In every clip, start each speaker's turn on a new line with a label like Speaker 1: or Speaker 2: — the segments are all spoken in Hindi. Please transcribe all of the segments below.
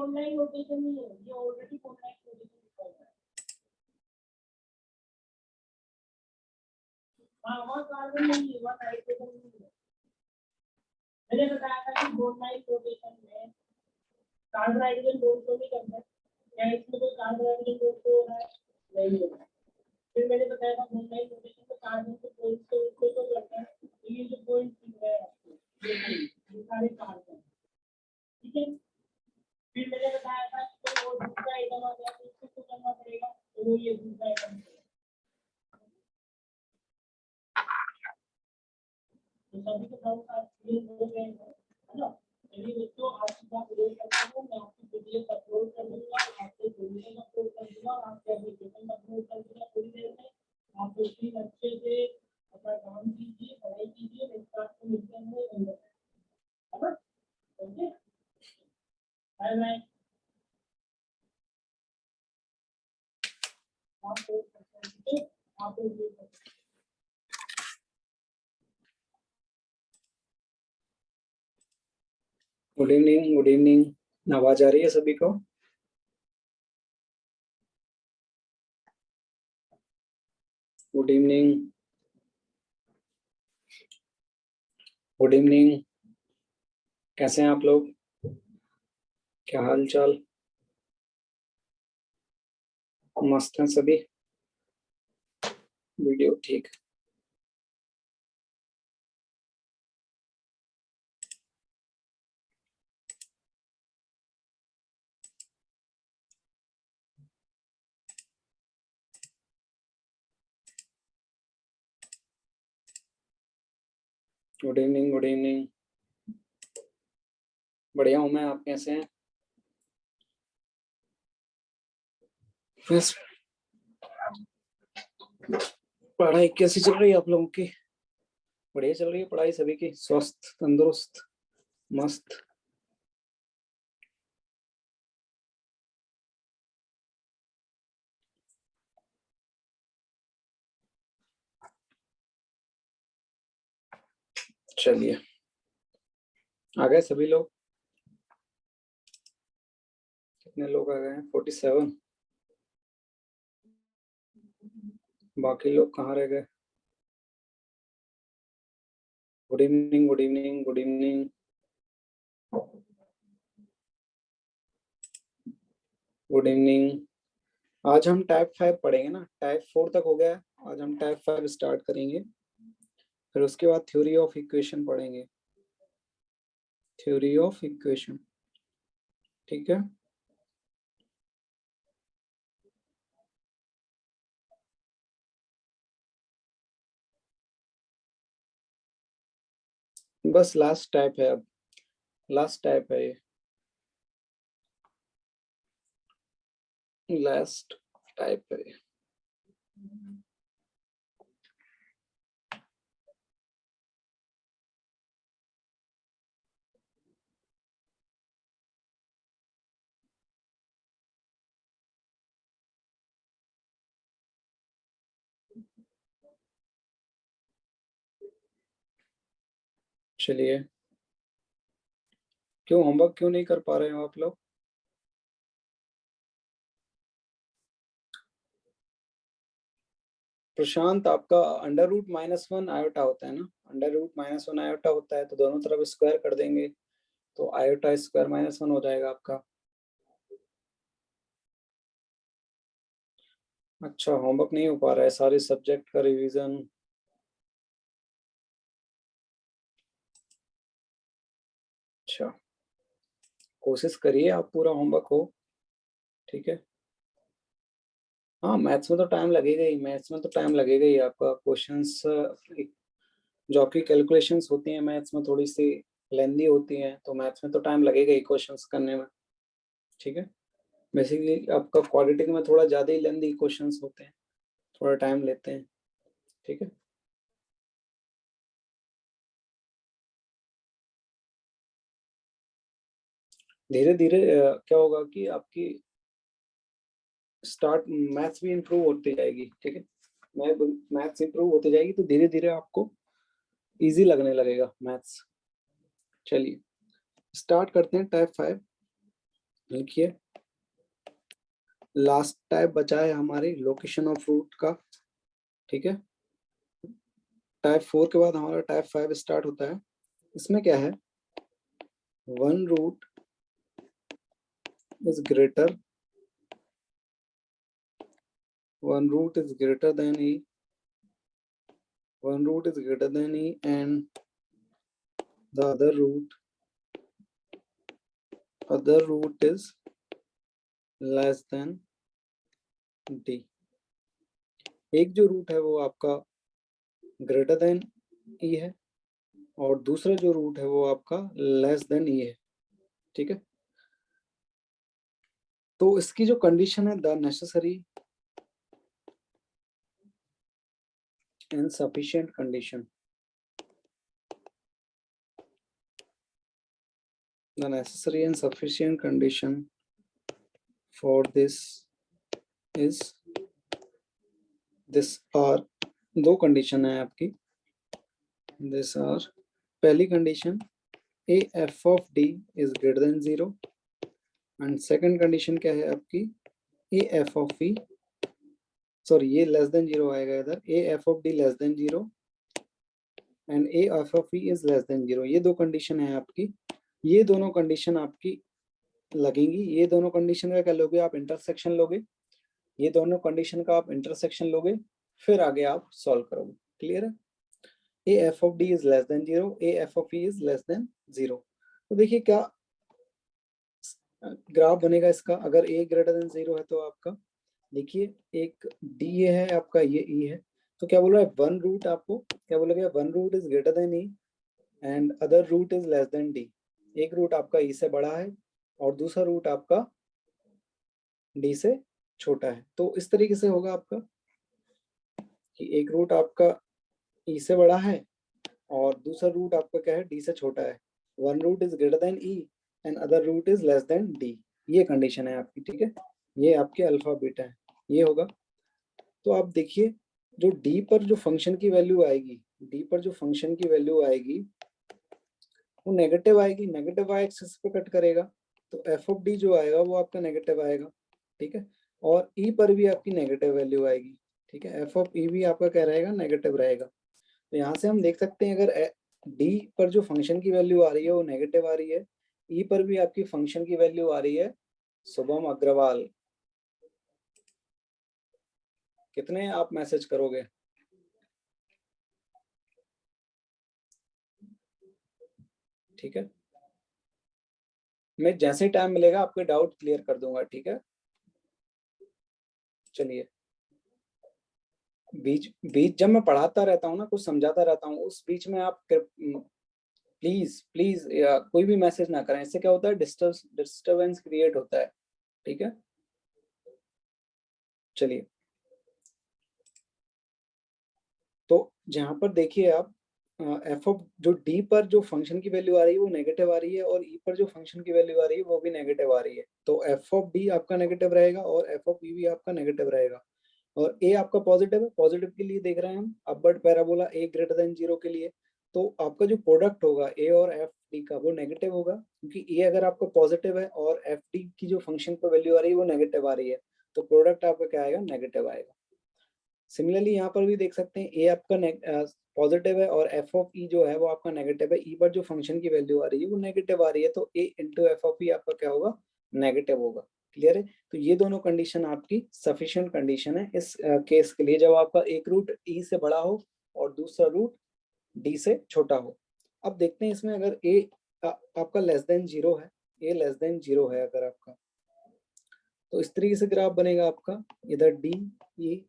Speaker 1: ऑनलाइन लोकेशन नहीं है, ये ऑलरेडी ऑनलाइन लोकेशन दिखा रहा है। हाँ वहाँ कार्बन नहीं है, वहाँ नाइट्रोजन नहीं है। मैंने बताया था कि ऑनलाइन लोकेशन में कार्बन हाइड्रोजन बॉन्ड तो नहीं करना है, क्या इसमें कोई कार्बन हाइड्रोजन बॉन्ड तो हो रहा है? नहीं हो रहा है। फिर मैंने बताया था ऑनलाइन लोकेशन में कार्बन के पॉइंट्स को उसको तो करता है, तो ये जो पॉइंट दिख रहा है आपको ये सारे कार्बन, ठीक है। फिर मैंने बताया था कि कोई और दूसरा आइटम आ गया तो उसको तो करना पड़ेगा, तो वो ये दूसरा आइटम है। तो सभी के साथ साथ क्लियर हो गए हैं, है ना। चलिए दोस्तों आपकी बात क्लियर करता हूँ, मैं आपकी पीडीएफ अपलोड कर दूंगा, आपके डॉक्यूमेंट अपलोड कर दूंगा, आपके एप्लीकेशन अपलोड कर दूंगा थोड़ी देर में। आप प्लीज अच्छे से अपना काम कीजिए, पढ़ाई कीजिए, नेक्स्ट आपको मिलते हैं अंदर, है ना। Okay bye bye. आप
Speaker 2: गुड इवनिंग, गुड इवनिंग। आवाज आ रही है सभी को? Good evening, good evening. कैसे हैं आप लोग? क्या हाल चाल? मस्त हैं सभी? वीडियो ठीक? Good evening, good evening. बढ़िया हूँ मैं, आप कैसे हैं? बस पढ़ाई कैसी चल रही है आप लोगों की? बढ़िया चल रही है पढ़ाई सभी की? स्वस्थ, तंदुरुस्त, मस्त? चलिए, आ गए सभी लोग? कितने लोग आ गए हैं? 47। बाकी लोग कहाँ रह गए? Good evening, good evening, good evening. Good evening. आज हम टाइप 5 पढ़ेंगे ना, टाइप 4 तक हो गया है, आज हम टाइप 5 स्टार्ट करेंगे। फिर उसके बाद थ्योरी ऑफ इक्वेशन पढ़ेंगे, थ्योरी ऑफ इक्वेशन, ठीक है। बस लास्ट टाइप है, अब लास्ट टाइप है ये, लास्ट टाइप है ये। चलिए, क्यों होमवर्क क्यों नहीं कर पा रहे हो आप लोग? प्रशांत, आपका अंडर रूट -1 आयोटा होता है ना, अंडर रूट -1 आयोटा होता है, तो दोनों तरफ स्क्वायर कर देंगे तो आयोटा स्क्वायर -1 हो जाएगा आपका। अच्छा, होमवर्क नहीं हो पा रहा है, सारे सब्जेक्ट का रिवीजन। अच्छा, कोशिश करिए आप पूरा होमवर्क हो, ठीक है। हाँ, मैथ्स में तो टाइम लगेगा ही, मैथ्स में तो टाइम लगेगा ही आपका। क्वेश्चंस जो आपकी कैलकुलेशंस होती हैं मैथ्स में थोड़ी सी लेंदी होती हैं, तो मैथ्स में तो टाइम लगेगा ही क्वेश्चंस करने में, ठीक है। बेसिकली आपका क्वाड्रेटिक में थोड़ा ज़्यादा ही लेंदी क्वेश्चंस होते हैं, थोड़ा टाइम लेते हैं, ठीक है। धीरे धीरे क्या होगा कि आपकी स्टार्ट मैथ्स भी इम्प्रूव होती जाएगी, ठीक है। मैथ्स इम्प्रूव होती जाएगी तो धीरे धीरे आपको इजी लगने लगेगा मैथ्स। चलिए स्टार्ट करते हैं टाइप 5। लिखिए, लास्ट टाइप बचा है हमारे लोकेशन ऑफ रूट का, ठीक है। टाइप 4 के बाद हमारा टाइप 5 स्टार्ट होता है। इसमें क्या है, one root is greater, one root is greater than E, one root is greater than e and the other root is less than d। एक जो रूट है वो आपका ग्रेटर देन ई है और दूसरा जो रूट है वो आपका लेस देन ई है, ठीक है। तो इसकी जो कंडीशन है, the necessary and sufficient condition, the necessary and sufficient condition for this is this are, दो कंडीशन है आपकी, this are, पहली condition A F of D is greater then 0 and second condition क्या है आपकी, A F of E, sorry ये लेस देन 0 आएगा इधर, A F of D less than 0 and A F of E is less then 0। ये दो कंडीशन है आपकी, ये दोनों कंडीशन आपकी लगेंगी। ये दोनों कंडीशन का क्या लोगे आप, इंटरसेक्शन लोगे। ये दोनों कंडीशन का आप इंटरसेक्शन लोगे, फिर आगे आप सॉल्व करोगे। क्लियर है। A F of D is less then 0, A F of E is less then 0। तो देखिए क्या ग्राफ बनेगा इसका, अगर ए ग्रेटर देन 0 है तो आपका देखिए एक डी ये है आपका, ये ई है, तो क्या बोल रहा है, वन रूट आपको क्या बोलेगा, one root is greater than E and other root is less than D. एक रूट आपका ई से बड़ा है और दूसरा रूट आपका डी से छोटा है। तो इस तरीके से होगा आपका कि एक रूट आपका ई से बड़ा है और दूसरा रूट आपका क्या है, डी से छोटा है। One root is greater than E and other root is less than D, ये कंडीशन है आपकी, ठीक है। ये आपके अल्फा बीटा है, ये होगा। तो आप देखिए जो डी पर जो फंक्शन की वैल्यू आएगी, डी पर जो फंक्शन की वैल्यू आएगी वो नेगेटिव आएगी, नेगेटिव वाई एक्सिस पे कट करेगा, तो एफ ऑफ डी जो आएगा वो आपका नेगेटिव आएगा, ठीक है। और ई पर भी आपकी नेगेटिव वैल्यू आएगी, ठीक है। एफ ऑफ ई भी आपका क्या रहेगा, नेगेटिव रहेगा। तो यहाँ से हम देख सकते हैं अगर डी पर जो फंक्शन की वैल्यू आ रही है वो नेगेटिव आ रही है, ई पर भी आपकी फंक्शन की वैल्यू आ रही है शुभम अग्रवाल, कितने आप मैसेज करोगे? ठीक है, मैं जैसे टाइम मिलेगा आपके डाउट क्लियर कर दूंगा, ठीक है। चलिए, बीच बीच जब मैं पढ़ाता रहता हूँ ना, कुछ समझाता रहता हूँ, उस बीच में आप प्लीज प्लीज कोई भी मैसेज ना करें। इससे क्या होता है, डिस्टर्बेंस क्रिएट होता है, ठीक है। चलिए, तो जहां पर देखिए आप एफ ऑफ जो डी पर जो फंक्शन की वैल्यू आ रही है वो नेगेटिव आ रही है, और ई पर जो फंक्शन की वैल्यू आ रही है वो भी नेगेटिव आ रही है। तो एफ ऑफ डी आपका नेगेटिव रहेगा और एफ ऑफ ई भी आपका नेगेटिव रहेगा। और ए आपका पॉजिटिव है, पॉजिटिव के लिए देख रहे हैं हम अपवर्ड पैराबोला ए ग्रेटर देन 0 के लिए। तो आपका जो प्रोडक्ट होगा ए और एफ डी का वो नेगेटिव होगा, क्योंकि ए अगर आपका पॉजिटिव है और एफ डी की जो फंक्शन पर वैल्यू आ रही है वो नेगेटिव आ रही है, तो प्रोडक्ट आपका क्या आएगा, नेगेटिव आएगा। सिमिलरली यहाँ पर भी देख सकते हैं ए आपका पॉजिटिव है और एफ ऑफ ई जो है वो आपका नेगेटिव है, ई पर जो फंक्शन की वैल्यू आ रही है वो नेगेटिव आ रही है, तो ए इंटू एफ ऑफ ई आपका क्या होगा, नेगेटिव होगा। क्लियर है? तो ये दोनों कंडीशन आपकी सफिशिएंट कंडीशन है इस केस के लिए, जब आपका एक रूट ई से बड़ा हो और दूसरा रूट डी से छोटा हो। अब देखते हैं इसमें अगर ए आपका लेस देन 0 है, ए लेस देन 0 है अगर आपका, तो इस तरीके से ग्राफ बनेगा आपका, इधर डी ई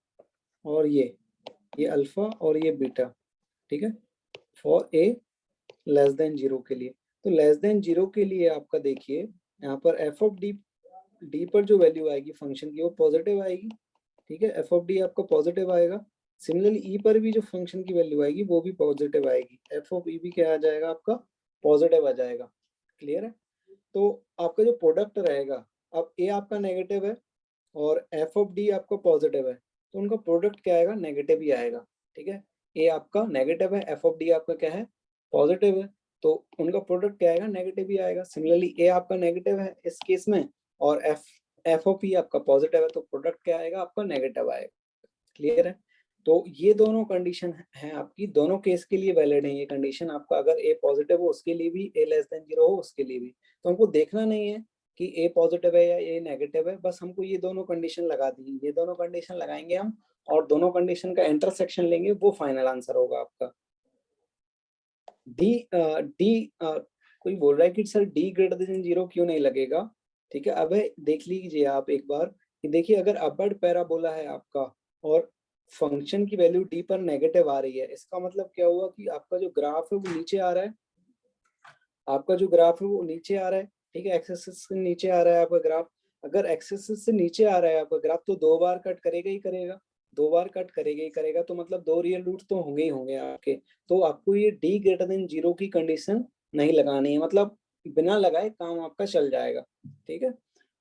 Speaker 2: और ये अल्फा और ये बीटा, ठीक है, फॉर ए लेस देन 0 के लिए। तो लेस देन 0 के लिए आपका देखिए यहाँ पर एफ ऑफ डी, डी पर जो वैल्यू आएगी फंक्शन की वो पॉजिटिव आएगी, ठीक है, एफ ऑफ डी आपका पॉजिटिव आएगा। सिमिलरली ई पर भी जो फंक्शन की वैल्यू आएगी वो भी पॉजिटिव आएगी, एफ ऑफ ई भी क्या आ जाएगा आपका, पॉजिटिव आ जाएगा। क्लियर है? तो आपका जो प्रोडक्ट रहेगा, अब ए आपका नेगेटिव है और एफ ऑफ डी आपका पॉजिटिव है, तो उनका प्रोडक्ट क्या आएगा, नेगेटिव ही आएगा, ठीक है। ए आपका नेगेटिव है, एफ ऑफ डी आपका क्या है, पॉजिटिव है, तो उनका प्रोडक्ट क्या आएगा, नेगेटिव ही आएगा। सिमिलरली ए आपका नेगेटिव है इस केस में और एफ एफ ऑफ ई आपका पॉजिटिव है, तो प्रोडक्ट क्या आएगा आपका, नेगेटिव आएगा। क्लियर है? तो ये दोनों कंडीशन है आपकी, दोनों केस के लिए वैलिड है ये कंडीशन आपका, अगर ए पॉजिटिव हो उसके लिए भी, ए लेस देन 0 हो उसके लिए भी। तो हमको देखना नहीं है कि ए पॉजिटिव है या ए नेगेटिव है, बस हमको ये दोनों कंडीशन लगा दी, ये दोनों कंडीशन लगाएंगे हम और दोनों कंडीशन का इंटरसेक्शन लेंगे, वो फाइनल आंसर होगा आपका। डी डी कोई बोल रहा है कि सर डी ग्रेटर देन 0 क्यों नहीं लगेगा? ठीक है, अब देख लीजिए आप एक बार कि देखिए अगर अपवर्ड पैराबोला है आपका और फंक्शन की वैल्यू डी पर नेगेटिव आ रही है, इसका मतलब क्या हुआ कि आपका जो ग्राफ है वो नीचे आ रहा है, आपका जो ग्राफ है वो नीचे आ रहा है, ठीक है, एक्स एक्सिस से नीचे आ रहा है आपका ग्राफ। अगर एक्स एक्सिस से नीचे आ रहा है आपका ग्राफ तो दो बार कट करेगा ही करेगा, दो बार कट करेगा ही करेगा, तो मतलब दो रियल रूट तो होंगे ही होंगे आपके। तो आपको ये डी ग्रेटर देन 0 की कंडीशन नहीं लगानी है, मतलब बिना लगाए काम आपका चल जाएगा, ठीक है।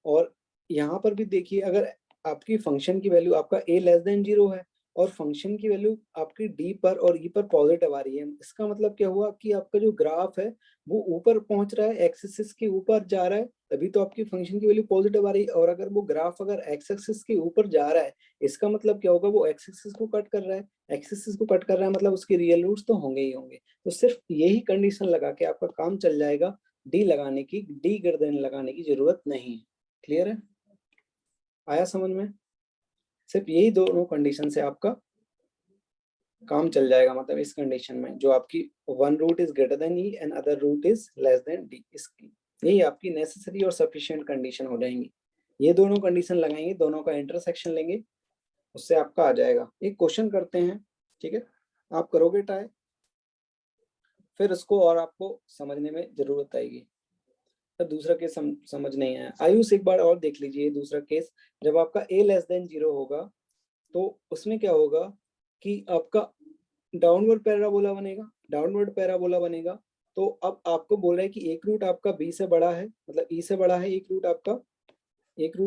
Speaker 2: और यहाँ पर भी देखिए अगर आपकी फंक्शन की वैल्यू आपका ए लेस देन 0 है और फंक्शन की वैल्यू आपकी डी पर और ई पर पॉजिटिव आ रही है, इसका मतलब क्या हुआ कि आपका जो ग्राफ है वो ऊपर पहुंच रहा है, एक्स एक्सिस के ऊपर जा रहा है, तभी तो आपकी फंक्शन की वैल्यू पॉजिटिव आ रही है। और अगर वो ग्राफ अगर एक्स एक्सिस के ऊपर जा रहा है, इसका मतलब क्या होगा, वो एक्स एक्सिस को कट कर रहा है, एक्स एक्सिस को कट कर रहा है मतलब उसके रियल रूट्स तो होंगे ही होंगे। तो सिर्फ यही कंडीशन लगा के आपका काम चल जाएगा, डी लगाने की, डी गर्दन लगाने की जरूरत नहीं है। क्लियर है? आया समझ में? सिर्फ यही दोनों कंडीशन से आपका काम चल जाएगा, मतलब इस कंडीशन में जो आपकी one root is greater than E and other root is less than D, इसकी यही आपकी नेसेसरी और सफिशिएंट कंडीशन हो जाएंगी। ये दोनों कंडीशन लगाएंगे, दोनों का इंटरसेक्शन लेंगे, उससे आपका आ जाएगा। एक क्वेश्चन करते हैं, ठीक है, आप करोगे ट्राई, फिर उसको और आपको समझने में जरूरत आएगी। तो दूसरा केस समझ नहीं आया, आयुष एक बार और देख लीजिए दूसरा केस। जब आपका ए लेस देन 0 होगा तो उसमें क्या होगा कि आपका डाउनवर्ड पैराबोला बनेगा, डाउनवर्ड पैराबोला बनेगा। तो अब आपको बोल रहा है कि एक रूट आपका बी से बड़ा है, मतलब ई से बड़ा है, एक रूट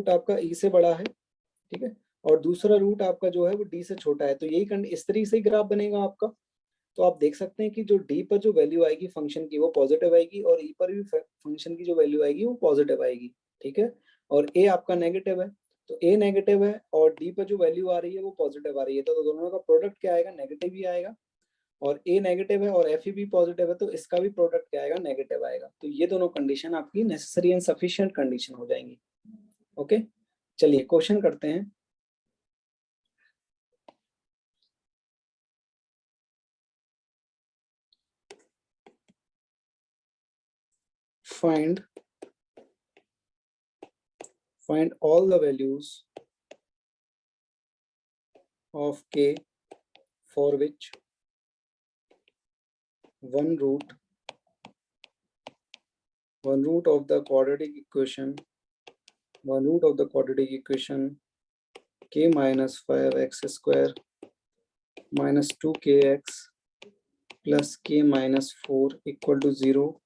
Speaker 2: आपका ई से बड़ा है, ठीक है, और दूसरा रूट आपका जो है वो डी से छोटा है। तो यही इस तरीके से ग्राफ बनेगा आपका। तो आप देख सकते हैं कि जो डी पर जो वैल्यू आएगी फंक्शन की वो पॉजिटिव आएगी और ई पर भी फंक्शन की जो वैल्यू आएगी वो पॉजिटिव आएगी, ठीक है। और ए आपका नेगेटिव है, तो ए नेगेटिव है और डी पर जो वैल्यू आ रही है वो पॉजिटिव आ रही है, तो दोनों का प्रोडक्ट क्या आएगा, नेगेटिव ही आएगा। और ए नेगेटिव है और एफ भी पॉजिटिव है, तो इसका भी प्रोडक्ट क्या आएगा, नेगेटिव आएगा। तो ये दोनों कंडीशन आपकी नेसेसरी एंड सफिशिएंट कंडीशन हो जाएंगी। ओके, चलिए क्वेश्चन करते हैं। find all the values of k for which one root of the quadratic equation k minus 5x square minus 2kx plus k minus 4 equal to 0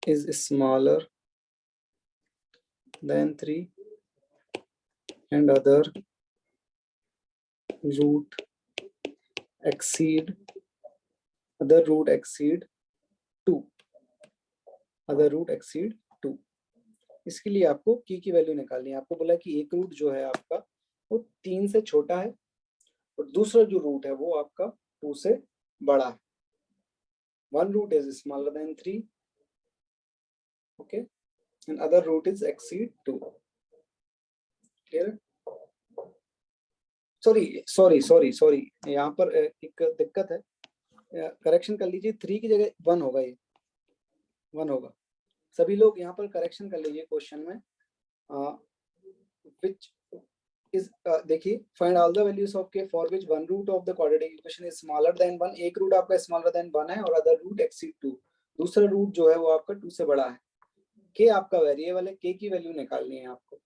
Speaker 2: is smaller than 3 and other root exceed 2 इसके लिए आपको की वैल्यू निकालनी है। आपको बोला कि एक रूट जो है आपका वो 3 से छोटा है और दूसरा जो रूट है वो आपका 2 से बड़ा है। One root is smaller than 3, okay, and other root is exceed 2। Clear? Sorry, यहाँ पर एक दिक्कत है, करेक्शन कर लीजिए। 3 की जगह 1 होगा, ये 1 होगा। सभी लोग यहाँ पर करेक्शन कर लीजिए क्वेश्चन में। which is देखिए, find all the values of K for which one root of the quadratic equation is smaller than 1। एक रूट आपका स्मॉलर देन 1 है और अदर रूट एक्सीड 2। दूसरा रूट जो है वो आपका 2 से बड़ा है। के आपका वेरिएबल है, के की वैल्यू निकालनी है आपको,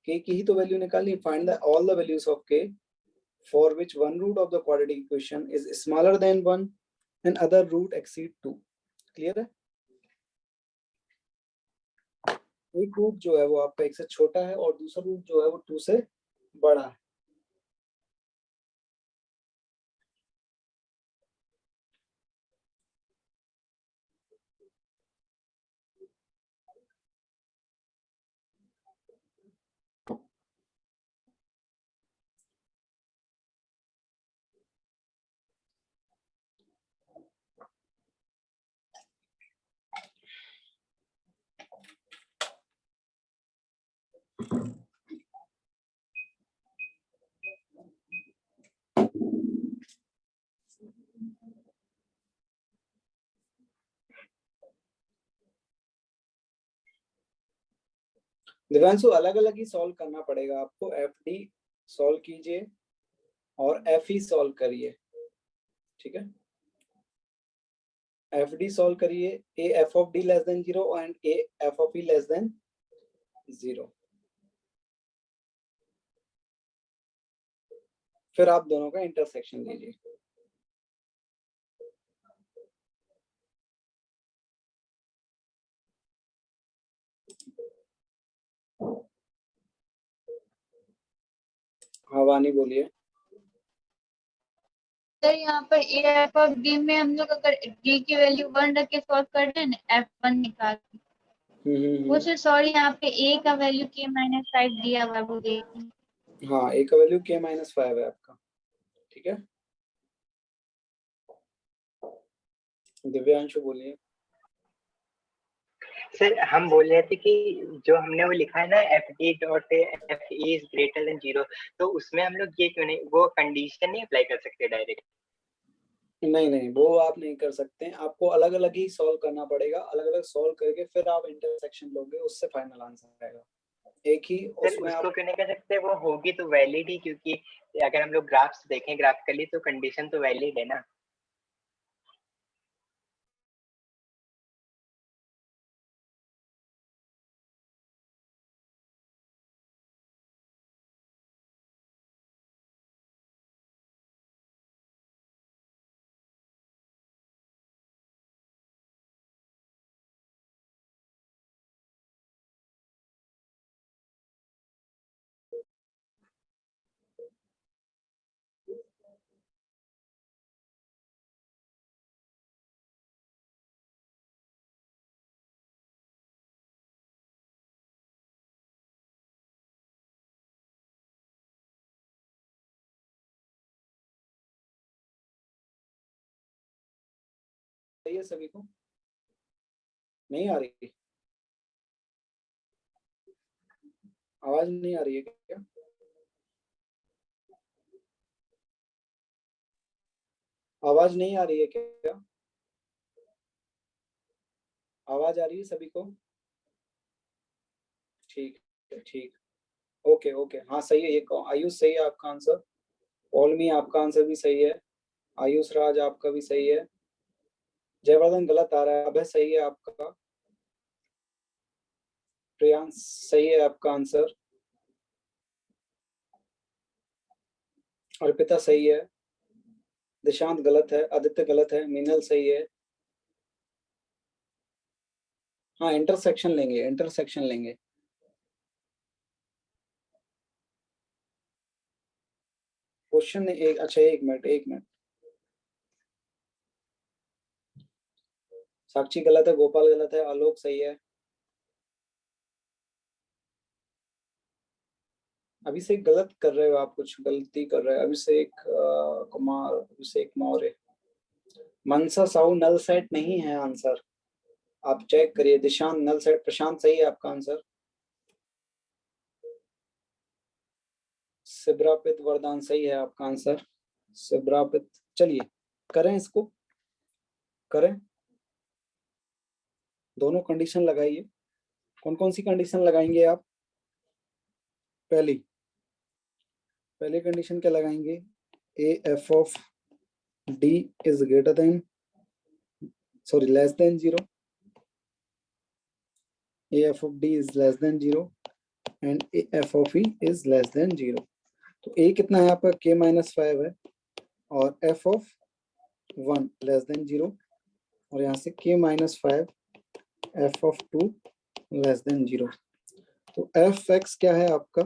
Speaker 2: के की ही तो वैल्यू निकालनी है। Find the all the values of K for which one root of the quadratic equation is smaller than 1 and other root exceed 2। Clear है? एक रूट जो है वो आपका 1 से छोटा है और दूसरा रूट जो है वो 2 से बड़ा है। दिव्यांशु, अलग अलग ही सॉल्व करना पड़ेगा आपको। एफ डी सॉल्व कीजिए और एफ ई सॉल्व करिए, ठीक है? एफ डी सॉल्व करिए, A F of D less than 0 and A F of E less than 0। फिर आप दोनों का इंटरसेक्शन लीजिए। हाँ वानी बोलिए।
Speaker 3: सर यहाँ पर ए एफ ऑफ डी में हम लोग अगर डी की वैल्यू 1 रख के सॉल्व कर रहे हैं ना, F1 निकाल के, वो से सॉरी यहाँ पे ए का वैल्यू के माइनस 5 दिया हुआ है, वो देखिए।
Speaker 2: हाँ, ए का वैल्यू के माइनस 5 है आपका, ठीक है? दिव्यांशु बोलिए।
Speaker 4: सर हम बोल रहे थे कि जो हमने वो लिखा है ना F D dot F is greater then 0, तो उसमें हम लोग ये क्यों नहीं, वो कंडीशन नहीं अप्लाई कर सकते डायरेक्ट?
Speaker 2: नहीं, वो आप नहीं कर सकते। आपको अलग अलग ही सॉल्व करना पड़ेगा। अलग अलग सॉल्व करके फिर आप इंटरसेक्शन लोगे, उससे फाइनल आंसर आएगा। एक ही
Speaker 4: सर
Speaker 2: उसमें
Speaker 4: उसको
Speaker 2: आप
Speaker 4: क्यों नहीं कर सकते? वो होगी तो वैलिड ही, क्योंकि अगर हम लोग ग्राफ्स देखें ग्राफिकली तो कंडीशन तो वैलिड है ना।
Speaker 2: सही है सभी को? नहीं आ रही? आवाज नहीं आ रही है क्या? आवाज नहीं आ रही है क्या? आवाज आ रही है सभी को? ठीक है, ठीक। ओके ओके, हाँ सही है। ये आयुष सही है आपका आंसर। पॉलमी आपका आंसर भी सही है। आयुष राज आपका भी सही है। जयवर्धन गलत आ रहा है। अभय सही है आपका। प्रियांश सही है आपका आंसर। अर्पिता सही है। दिशांत गलत है। आदित्य गलत है। मीनल सही है। हाँ, इंटरसेक्शन लेंगे, इंटरसेक्शन लेंगे। क्वेश्चन एक, अच्छा एक मिनट, एक मिनट। साक्षी गलत है। गोपाल गलत है। आलोक सही है। अभिषेक गलत कर रहे हो आप, कुछ गलती कर रहे हो। अभिषेक कुमार, अभिषेक मौर्य। मनसा साहू नल सेट नहीं है आंसर, आप चेक करिए। Dishant null set. प्रशांत सही है आपका आंसर। सिब्रापित वरदान सही है आपका आंसर। सिब्रापित। चलिए करें इसको, करें। दोनों कंडीशन लगाइए। कौन कौन सी कंडीशन लगाएंगे आप? पहली कंडीशन क्या लगाएंगे? A F of D is greater then, sorry less than 0। A F of D is less then 0 and A F of E is less then 0। तो ए कितना है आपका? k माइनस 5 है। और एफ ऑफ 1 लेस देन 0, और यहाँ से k minus 5 F of 2 less than 0। तो एफ एक्स क्या है आपका?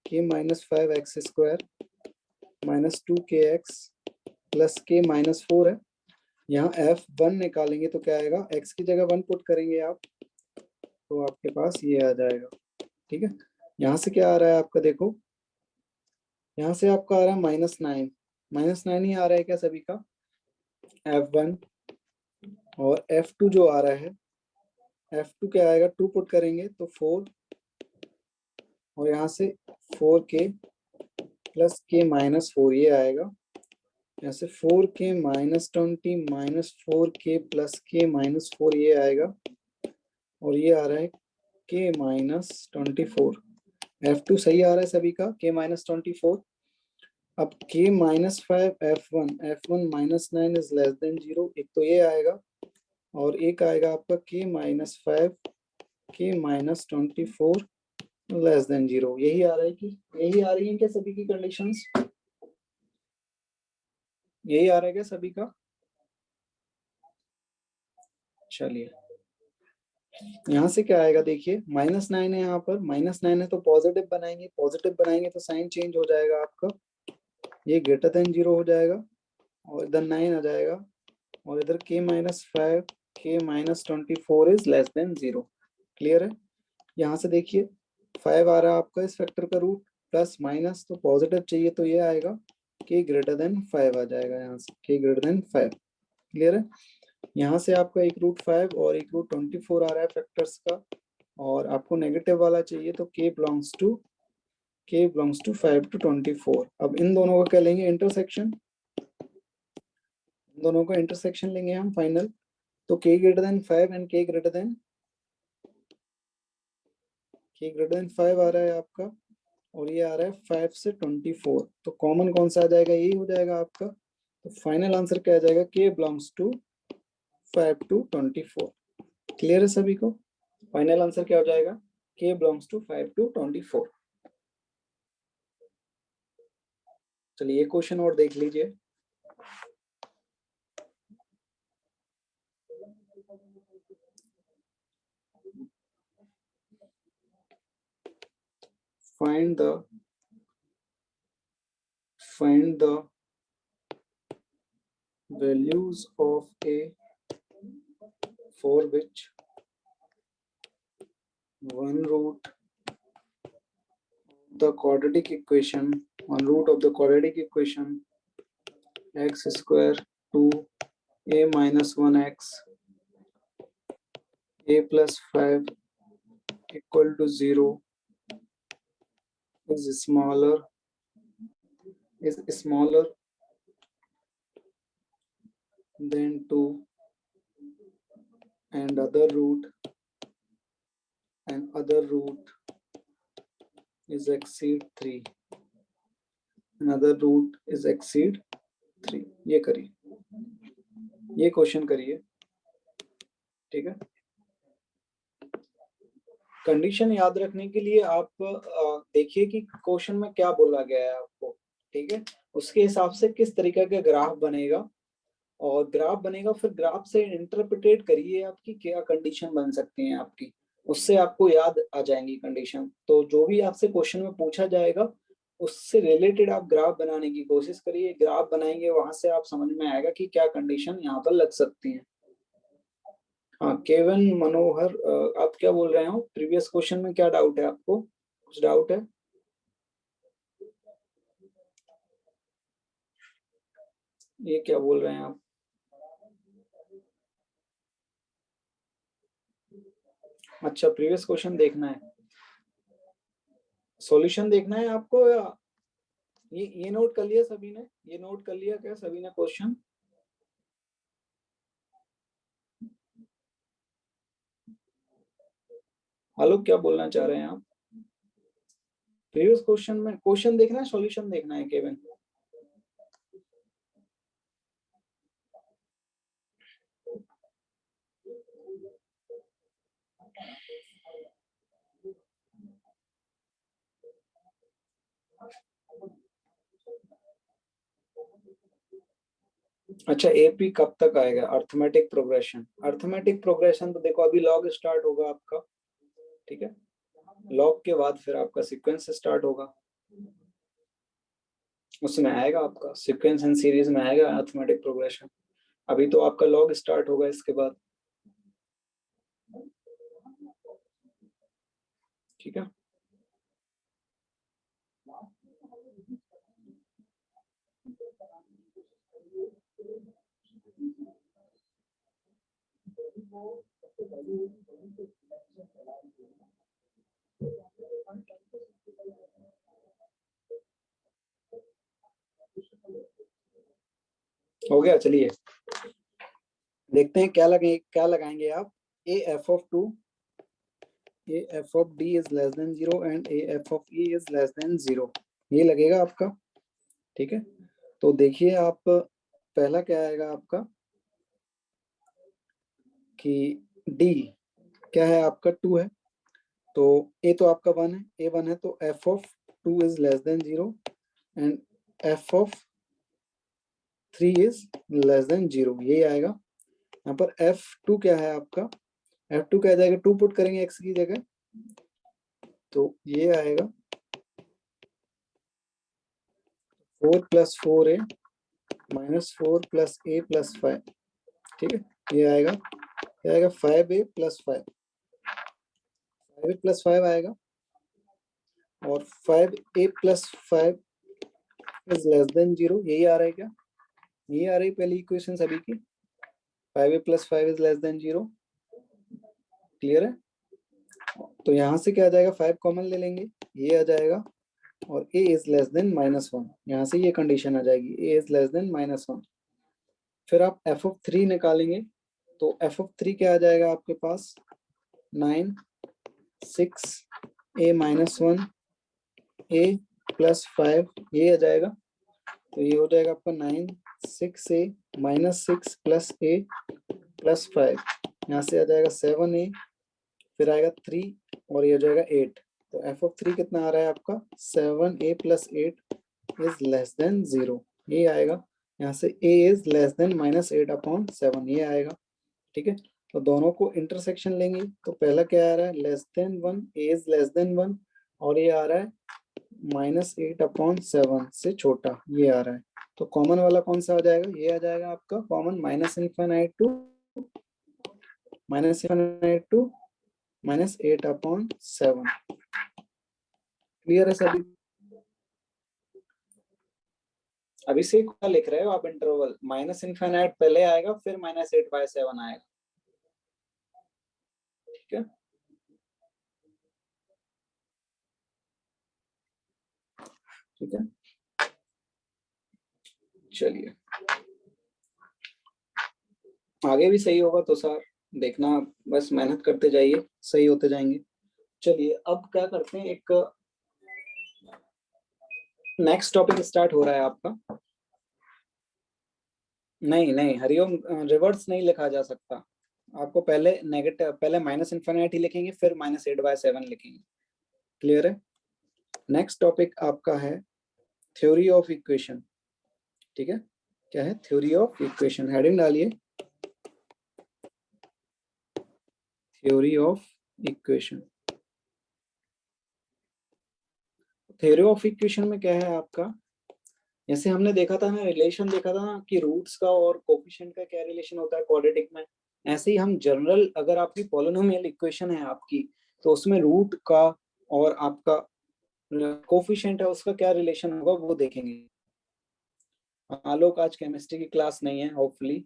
Speaker 2: k minus 5 x square minus 2kx plus k minus 4 है। यहाँ f1 निकालेंगे तो क्या आएगा? x की जगह 1 पुट करेंगे आप, तो आपके पास ये आ जाएगा। ठीक है, यहाँ से क्या आ रहा है आपका? देखो यहाँ से आपका आ रहा है -9। -9 ही आ रहा है क्या सभी का? f1 और f2 जो आ रहा है, f2 क्या आएगा? 2 पुट करेंगे तो 4, और यहाँ से 4k प्लस k माइनस 4 ये आएगा। यहाँ से 4k minus 20 minus 4k plus k minus 4 ये आएगा, और ये आ रहा है k माइनस 24। f2 सही आ रहा है सभी का, k माइनस 24। अब k minus 5 f1 minus 9 is less then 0, एक तो ये आएगा, और एक आएगा आपका k minus 5 k minus 24 less than 0। यही आ रहा है कि यही आ रही है क्या सभी की कंडीशंस? यही आ रहा है क्या सभी का? चलिए यहाँ से क्या आएगा? देखिए -9 है, यहाँ पर -9 है तो पॉजिटिव बनाएंगे। पॉजिटिव बनाएंगे तो साइन चेंज हो जाएगा आपका, ये ग्रेटर देन 0 हो जाएगा, और इधर 9 आ जाएगा, और इधर k minus 5 k minus 24 is less then 0। Clear है? यहाँ से देखिए 5 आ रहा है आपका इस फैक्टर का रूट, प्लस माइनस तो पॉजिटिव चाहिए, तो ये आएगा k ग्रेटर देन 5 आ जाएगा, यहाँ से k ग्रेटर देन 5। क्लियर है? यहाँ से आपका एक √5 और एक √24 आ रहा है फैक्टर्स का, और आपको नेगेटिव वाला चाहिए तो k बिलोंग्स टू 5 to 24। अब इन दोनों का क्या लेंगे? इंटरसेक्शन। इन दोनों का इंटरसेक्शन लेंगे हम फाइनल, तो k greater than 5 and k greater than 5 आ रहा है आपका, और ये आ रहा है 5 से 24, तो कॉमन कौन सा आ जाएगा? यही हो जाएगा आपका। तो फाइनल आंसर क्या आ जाएगा? k belongs to 5 to 24। Clear है सभी को? फाइनल आंसर क्या हो जाएगा? k belongs to 5 to 24। चलिए एक क्वेश्चन और देख लीजिए। Find the values of a for which one root of the quadratic equation x square 2a minus 1x a plus 5 equal to 0 is smaller than 2 and other root is exceed 3, another root is exceed 3. ये करिए, ये क्वेश्चन करिए, ठीक है। कंडीशन याद रखने के लिए आप देखिए कि क्वेश्चन में क्या बोला गया है आपको, ठीक है। उसके हिसाब से किस तरीके का ग्राफ बनेगा, और ग्राफ बनेगा, फिर ग्राफ से इंटरप्रिटेट करिए आपकी क्या कंडीशन बन सकती है आपकी, उससे आपको याद आ जाएंगी कंडीशन। तो जो भी आपसे क्वेश्चन में पूछा जाएगा उससे रिलेटेड आप ग्राफ बनाने की कोशिश करिए, ग्राफ बनाएंगे वहां से आप समझ में आएगा कि क्या कंडीशन यहाँ पर लग सकती है। हाँ केवन मनोहर, आप क्या बोल रहे हो, प्रीवियस क्वेश्चन में क्या डाउट है आपको, कुछ डाउट है? ये क्या बोल रहे हैं आप? अच्छा प्रीवियस क्वेश्चन देखना है, सॉल्यूशन देखना है आपको, या ये नोट कर लिया सभी ने, ये नोट कर लिया क्या सभी ने क्वेश्चन? आलोक क्या बोलना चाह रहे हैं आप? प्रीवियस क्वेश्चन में क्वेश्चन देखना है, सॉल्यूशन देखना है केविन? अच्छा एपी कब तक आएगा? अर्थमेटिक प्रोग्रेशन, अर्थमेटिक प्रोग्रेशन तो देखो अभी लॉग स्टार्ट होगा आपका, ठीक है। लॉग के बाद फिर आपका सीक्वेंस स्टार्ट होगा, उसमें आएगा आपका सीक्वेंस एंड सीरीज में आएगा अर्थमेटिक प्रोग्रेशन। अभी तो आपका लॉग स्टार्ट होगा इसके बाद, ठीक है। हो गया, चलिए देखते हैं क्या लगाएंगे आप। A F of 2, A F of D is less then 0 and A F of E is less then 0, ये लगेगा आपका, ठीक है। तो देखिए आप पहला क्या आएगा आपका कि डी क्या है आपका 2 है, तो ए तो आपका 1 है, ए 1 है, तो F of 2 is less then 0 and F of 3 is less then 0, ये आएगा। यहाँ पर F2 क्या है आपका, F2 क्या जाएगा, 2 पुट करेंगे x की जगह, तो ये आएगा 4 + 4a - 4 + a + 5, ठीक है। ये आएगा 5a + 5, 5a + 5 आएगा, और 5a + 5 इज लेस देन 0, यही आ रहा है क्या, ये आ रही पहली इक्वेशन सभी की, 5a + 5 is less then 0, clear है। तो यहाँ से क्या आ जाएगा, 5 कॉमन ले लेंगे, ये आ जाएगा, और a इज लेस देन -1, यहाँ से ये कंडीशन आ जाएगी, a इज लेस देन -1। फिर आप f ऑफ 3 निकालेंगे, तो f ऑफ 3 क्या आ जाएगा आपके पास, 9 6 a - 1 a + 5, ये आ जाएगा, तो ये हो जाएगा आपका 9 6a - 6 + a + 5, यहाँ से आ जाएगा 7a, फिर आएगा 3, और ये हो जाएगा 8। तो f ऑफ 3 कितना आ रहा है आपका, 7a + 8 इज लेस देन 0, ये आएगा। यहाँ से a इज लेस देन -8/7, ये आएगा, ठीक है। तो दोनों को इंटरसेक्शन लेंगे, तो पहला क्या आ रहा है, less than 1, a is less then 1, और ये आ रहा है -8/7 से छोटा, ये आ रहा है। तो कॉमन वाला कौन सा आ जाएगा, ये आ जाएगा आपका कॉमन, -∞ टू -8/7, क्लियर है सभी? अभी से क्या लिख रहे हो आप, इंटरवल -∞ पहले आएगा, फिर -8/7 आएगा, ठीक है। ठीक है, चलिए आगे भी सही होगा तो सर देखना, बस मेहनत करते जाइए, सही होते जाएंगे। चलिए अब क्या करते हैं, एक नेक्स्ट टॉपिक स्टार्ट हो रहा है आपका। नहीं नहीं हरिओम, रिवर्स नहीं लिखा जा सकता। आपको पहले नेगेटिव, पहले माइनस इन्फिनिटी लिखेंगे, फिर -8/7 लिखेंगे। क्लियर है? नेक्स्ट टॉपिक आपका है थ्योरी ऑफ इक्वेशन। ठीक है, क्या है? Theory of equation. हेडिंग डालिए, theory of equation. Theory of equation में क्या है आपका, जैसे हमने देखा था ना, रिलेशन देखा था ना कि रूट्स का और कोफिशिएंट का क्या रिलेशन होता है क्वाड्रेटिक में, ऐसे ही हम जनरल, अगर आपकी पॉलिनोमियल इक्वेशन है आपकी, तो उसमें रूट का और आपका कोफिशिएंट है उसका क्या रिलेशन होगा वो देखेंगे। आलोक आज केमिस्ट्री की क्लास नहीं है होपफुली,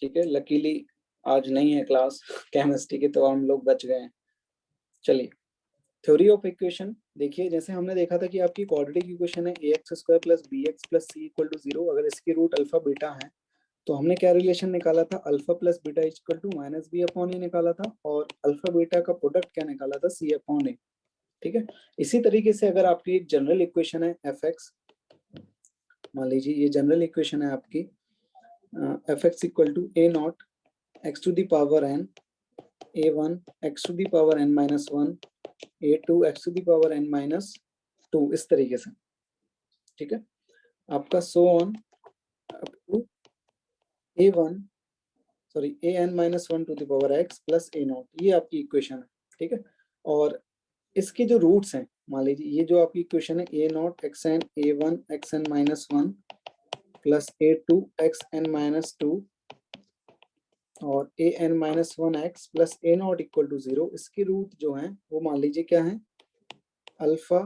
Speaker 2: ठीक है, लकीली आज नहीं है क्लास केमिस्ट्री की, तो हम लोग बच गए हैं। चलिए थ्योरी ऑफ इक्वेशन देखिए, जैसे हमने देखा था कि आपकी क्वाड्रेटिक इक्वेशन है ax² + bx + c = 0। अगर इसकी रूट अल्फा बीटा है तो हमने क्या रिलेशन निकाला था, अल्फा प्लस बीटा = -b/a निकाला था, और अल्फा बीटा का प्रोडक्ट क्या निकाला था, c/a। ठीक है, इसी तरीके से अगर आपकी एक जनरल इक्वेशन है fx, मान लीजिए ये जनरल इक्वेशन है आपकी, fx = a0 x⁴n a1 x⁴n-1 a2 x⁴n-2, इस तरीके से। ठीक है, आपका so on up to a1 sorry an-1 + a0, ये आपकी इक्वेशन है। ठीक है, और इसके जो रूट्स हैं, मान लीजिए ये जो आपकी इक्वेशन है a0 xn a1 xn-1 + a2 xn-2 और an-1x + a0 = 0, इसके रूट जो हैं वो मान लीजिए क्या है, alpha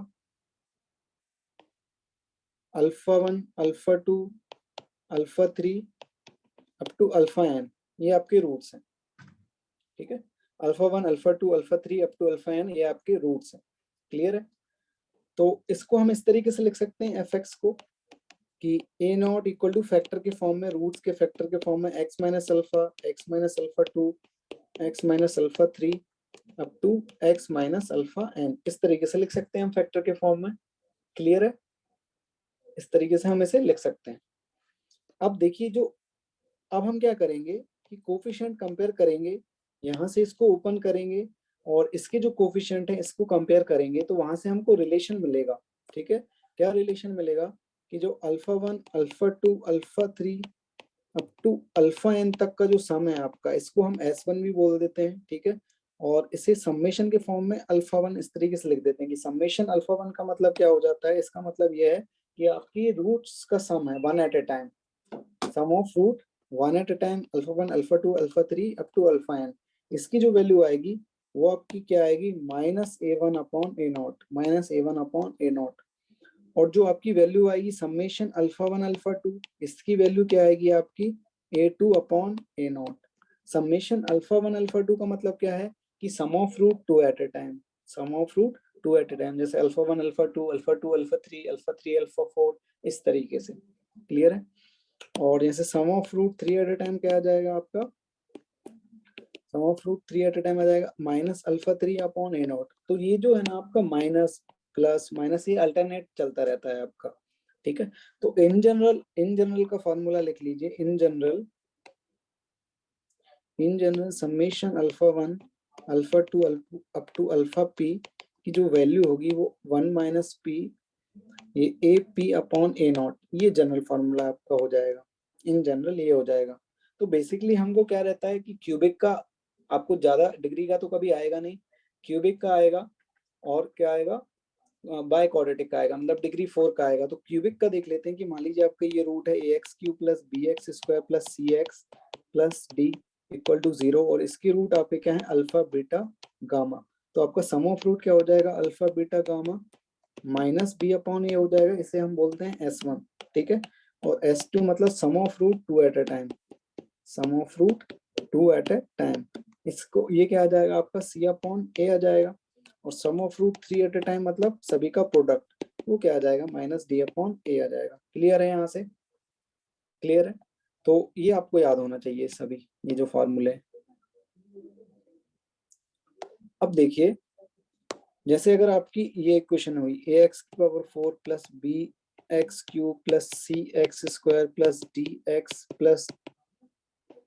Speaker 2: 1 alpha 2 alpha 3 up to alpha n, ये आपके रूट्स हैं। ठीक है, alpha 1 alpha 2 alpha 3 up to alpha n, ये आपके रूट्स हैं। क्लियर है? तो इसको हम इस तरीके से लिख सकते हैं fx को कि a0 = फैक्टर के फॉर्म में, रूट्स के फैक्टर के फॉर्म में x - alpha x - alpha 2 x - alpha 3 up to x - alpha n, इस तरीके से लिख सकते हैं हम फैक्टर के फॉर्म में। क्लियर है? इस तरीके से हम इसे लिख सकते हैं। अब देखिए, जो अब हम क्या करेंगे कि कोफिशिएंट कंपेयर करेंगे, यहाँ से इसको ओपन करेंगे और इसके जो कोफिशिएंट है इसको कंपेयर करेंगे, तो वहां से हमको रिलेशन मिलेगा। ठीक है, क्या रिलेशन मिलेगा कि जो alpha 1 alpha 2 alpha 3 up to alpha n तक का जो सम है आपका, इसको हम S1 भी बोल देते हैं। ठीक है, और इसे समेशन के फॉर्म में अल्फा 1 इस तरीके से लिख देते हैं कि समेशन अल्फा 1 का मतलब क्या हो जाता है, इसका मतलब यह है कि आपकी रूट्स का सम है 1 at a time, sum of root 1 at a time, alpha 1 alpha 2 alpha 3 up to alpha n। इसकी जो वैल्यू आएगी वो आपकी क्या आएगी, -a1/a0 -a1/a0। और जो आपकी वैल्यू आएगी समेशन अल्फा 1 अल्फा 2, इसकी वैल्यू क्या आएगी आपकी, a2/a0। समेशन अल्फा 1 अल्फा 2 का मतलब क्या है कि sum of root 2 at a time, sum of root 2 at a time, जैसे alpha 1 alpha 2 alpha 2 alpha 3 alpha 3 alpha 4, इस तरीके से। क्लियर है? और जैसे sum of root 3 at a time क्या आ जाएगा आपका, sum of root 3 at a time आ जाएगा -अल्फा 3/a0। तो ये जो है ना आपका माइनस प्लस माइनस, ये अल्टरनेट चलता रहता है आपका। ठीक है, तो इन जनरल का फॉर्मूला लिख लीजिए, in general summation alpha 1 alpha 2 up to alpha p की जो वैल्यू होगी वो 1 - p ये AP/a0, ये जनरल फॉर्मूला आपका हो जाएगा। इन जनरल ये हो जाएगा। तो बेसिकली हमको क्या रहता है कि क्यूबिक का आपको ज्यादा डिग्री का तो कभी आएगा नहीं, क्यूबिक का आएगा और क्या आएगा, बाय क्वाड्रेटिक का आएगा, मतलब डिग्री 4 का आएगा। तो क्यूबिक का देख लेते हैं कि मान लीजिए आपका ये रूट है ax³ + bx² + cx + d = 0, और इसके रूट आपके क्या है, अल्फा बीटा गामा। तो आपका सम ऑफ रूट क्या हो जाएगा, अल्फा बीटा गामा -b/a हो जाएगा, इसे हम बोलते हैं S1। ठीक है, और S2 मतलब sum of root 2 at a time, sum of root 2 at a time. इसको ये क्या आ जाएगा आपका C/a आ जाएगा, और sum of root 3 at a time मतलब सभी का प्रोडक्ट, वो क्या आ जाएगा, -d/a आ जाएगा। क्लियर है? यहाँ से क्लियर है? तो ये आपको याद होना चाहिए सभी, ये जो फॉर्मूले। अब देखिए, जैसे अगर आपकी ये इक्वेशन हुई ax की power 4 plus B X cube plus C X square plus D X plus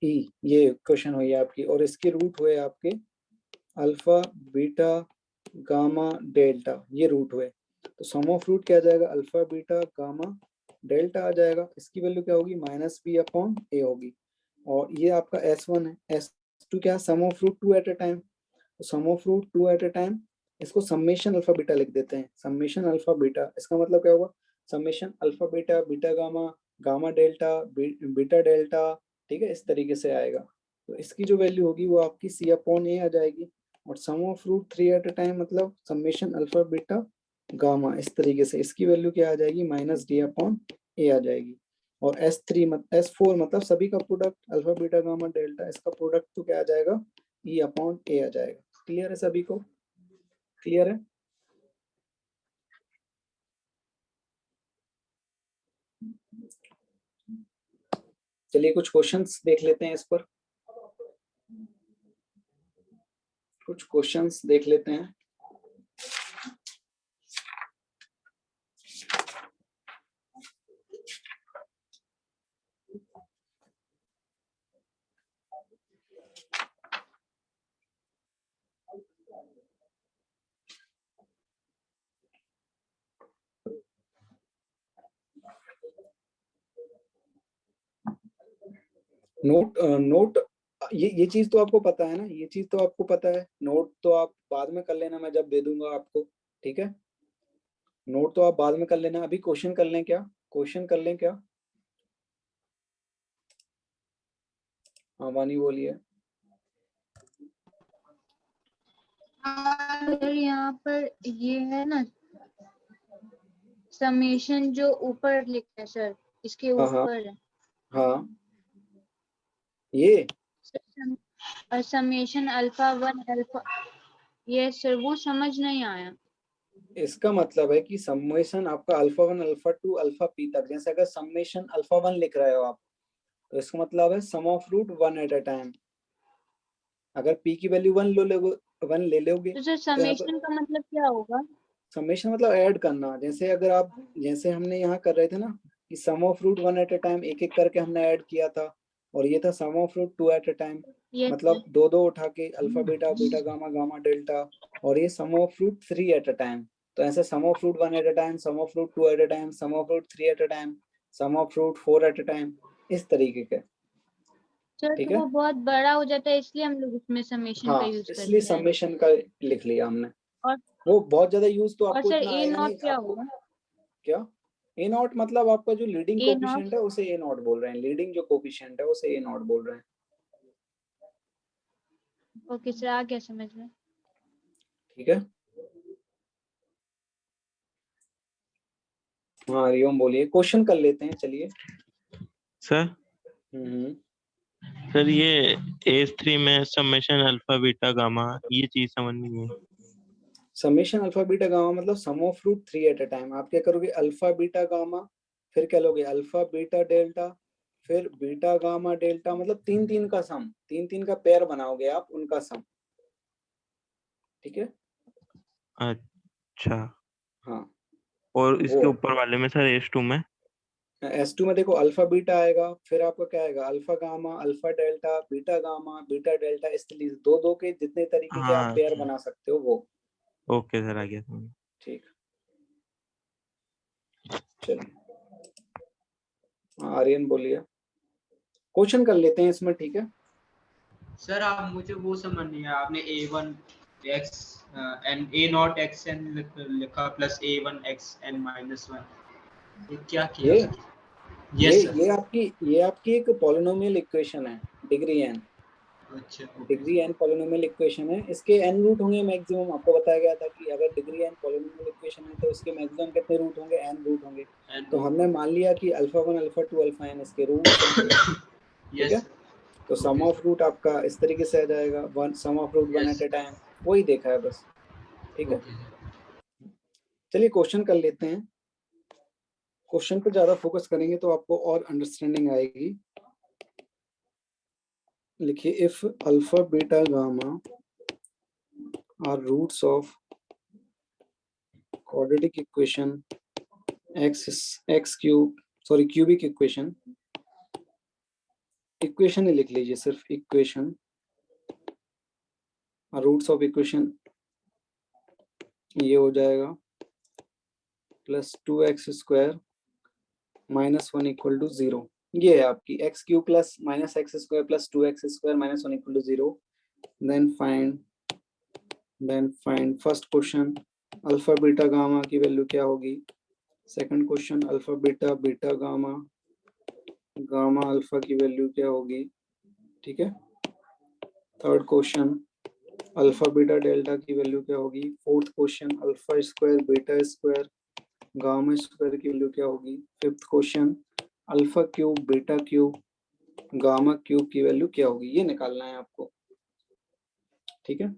Speaker 2: E, ये इक्वेशन हुई आपकी, और इसके रूट हुए आपके अल्फा बीटा गामा डेल्टा, ये रूट हुए। तो सम ऑफ रूट क्या आ जाएगा, अल्फा बीटा गामा डेल्टा आ जाएगा। इसकी वैल्यू क्या होगी, माइनस बी अपॉन ए होगी। और ये आपका S1 है, S2 क्या है, sum of root 2 at a time. तो sum of root 2 at a time, इसको समेशन अल्फा बीटा लिख देते हैं, समेशन अल्फा बीटा। इसका मतलब क्या होगा, summation alpha beta beta gamma gamma delta beta delta, ठीक है, इस तरीके से आएगा। तो इसकी जो वैल्यू होगी वो आपकी सी अपॉन ए आ जाएगी। और sum of root 3 at a time मतलब समेशन अल्फा बीटा गामा, इस तरीके से इसकी वैल्यू क्या आ जाएगी, माइनस डी अपॉन ए आ जाएगी। और S4 मतलब सभी का product alpha beta gamma delta, इसका प्रोडक्ट तो क्या आ जाएगा, ई अपॉन ए आ जाएगा। क्लियर है सभी को, क्लियर है? चलिए कुछ क्वेश्चंस देख लेते हैं इस पर, कुछ क्वेश्चंस देख लेते हैं। नोट ये चीज तो आपको पता है ना, ये चीज तो आपको पता है। नोट तो आप बाद में कर लेना, मैं जब दे दूंगा आपको, ठीक है। नोट तो आप बाद में कर लेना, अभी क्वेश्चन कर लें क्या, क्वेश्चन कर लें क्या? हाँ वानी बोलिए।
Speaker 3: सर यहाँ पर ये है ना, समेशन जो ऊपर लिखा है सर, इसके
Speaker 2: हाँ हाँ
Speaker 3: ऊपर है
Speaker 2: हाँ, ये
Speaker 3: और समेशन अल्फा 1 अल्फा, ये सर वो समझ नहीं आया।
Speaker 2: इसका मतलब है कि समेशन आपका अल्फा 1 अल्फा 2 अल्फा पी तक, जैसे अगर समेशन अल्फा 1 लिख रहे हो आप, तो इसका मतलब है sum of root 1 at a time. अगर पी की वैल्यू 1 ले लोगे
Speaker 3: तो सर
Speaker 2: तो यहाँ पर
Speaker 3: समेशन का मतलब क्या होगा?
Speaker 2: समेशन मतलब ऐड करना। जैसे अगर आप, जैसे हमने यहाँ कर रहे थे ना कि sum of root 1 at a time, एक एक करके हमने ऐड किया था, और ये था sum of root 2 at a time,
Speaker 3: ये
Speaker 2: मतलब दो दो उठा के alpha beta beta gamma gamma delta. और ये sum of root 3 at a time, तो ऐसे sum of root 1 at a time, sum of root 2 at a time, sum of root 3 at a time, sum of root 4 at a time, इस तरीके के,
Speaker 3: सर,
Speaker 2: ठीक
Speaker 3: तो
Speaker 2: है।
Speaker 3: वो बहुत बड़ा हो जाता है इसलिए हम लोग इसमें समेशन का
Speaker 2: हाँ,
Speaker 3: यूज
Speaker 2: इसलिए
Speaker 3: करते हैं।
Speaker 2: समेशन का लिख लिया हमने।
Speaker 3: और
Speaker 2: वो बहुत ज्यादा यूज तो आपको
Speaker 3: सर
Speaker 2: इतना
Speaker 3: ए
Speaker 2: आएगा
Speaker 3: नॉट
Speaker 2: नहीं
Speaker 3: क्या
Speaker 2: आपको।
Speaker 3: होगा?
Speaker 2: क्या? ए नॉट मतलब आपका जो लीडिंग
Speaker 3: ए नॉट,
Speaker 2: कोफिशिएंट है उसे ए नॉट बोल रहे हैं, लीडिंग जो कोफिशिएंट है उसे ए नॉट बोल रहे हैं,
Speaker 3: ओके सर, आ गया समझ में।
Speaker 2: ठीक है। हाँ हरिओम बोलिए, क्वेश्चन कर लेते हैं चलिए।
Speaker 5: सर
Speaker 2: हम्म,
Speaker 5: सर ये S3 में समेशन अल्फा बीटा गामा, ये चीज समझ नहीं है।
Speaker 2: समेशन अल्फा बीटा गामा मतलब sum of root 3 at a time. आप क्या करोगे, अल्फा बीटा गामा, फिर क्या लोगे, अल्फा बीटा डेल्टा, फिर बीटा गामा डेल्टा, मतलब तीन तीन का सम, तीन तीन का पेयर बनाओगे आप, उनका सम, ठीक है।
Speaker 5: अच्छा,
Speaker 2: हाँ
Speaker 5: और
Speaker 2: वो
Speaker 5: इसके ऊपर वाले में सर S2 में?
Speaker 2: S2 में देखो अल्फा बीटा आएगा, फिर आपका क्या आएगा, alpha gamma alpha delta beta gamma beta delta, इस तरीके से दो दो के जितने तरीके के आप
Speaker 5: हाँ
Speaker 2: पेयर बना सकते हो वो,
Speaker 5: ओके सर, आ गया समझ।
Speaker 2: ठीक। चलिए हाँ आर्यन बोलिए, क्वेश्चन कर लेते हैं इसमें, ठीक है।
Speaker 6: सर आप मुझे वो समझ नहीं आया, आपने A1 x n a nought x n लिखा plus A1 x n minus 1, ये क्या किया
Speaker 2: ये
Speaker 6: सर? Yes sir.
Speaker 2: ये आपकी एक पॉलिनोमियल इक्वेशन है, डिग्री एन,
Speaker 6: अच्छा okay
Speaker 2: degree N polynomial equation है। इसके एन रूट होंगे मैक्सिमम, आपको बताया गया था कि अगर डिग्री एन पॉलिनोमियल इक्वेशन है तो इसके मैक्सिमम कितने रूट होंगे, एन रूट होंगे। तो हमने मान लिया कि अल्फा 1 अल्फा 2 अल्फा एन इसके रूट्स हैं, ठीक है।
Speaker 6: यस
Speaker 2: तो सम
Speaker 6: ओके
Speaker 2: ऑफ रूट आपका इस तरीके से आ जाएगा, one sum of root 1
Speaker 6: yes
Speaker 2: at a time, वही देखा है बस, ठीक है।
Speaker 6: ओके
Speaker 2: चलिए क्वेश्चन कर लेते हैं, क्वेश्चन पे ज्यादा फोकस करेंगे तो आपको और अंडरस्टैंडिंग आएगी। लिखिए if alpha beta gamma are roots of quadratic equation x cube sorry cubic equation ही लिख लीजिए सिर्फ इक्वेशन रूट्स ऑफ इक्वेशन ये हो जाएगा प्लस 2x² -1 इक्वल टू 0। ये है आपकी x cube plus minus X square plus 2x² -1 equal to 0। Then find first question alpha beta gamma की वैल्यू क्या होगी। Second question alpha beta beta gamma gamma alpha की वैल्यू क्या होगी। ठीक है। Third question alpha beta delta की वैल्यू क्या होगी। Fourth question alpha square beta square gamma square की वैल्यू क्या होगी। Fifth question alpha cube beta cube gamma cube की वैल्यू क्या होगी। ये निकालना है आपको। ठीक है।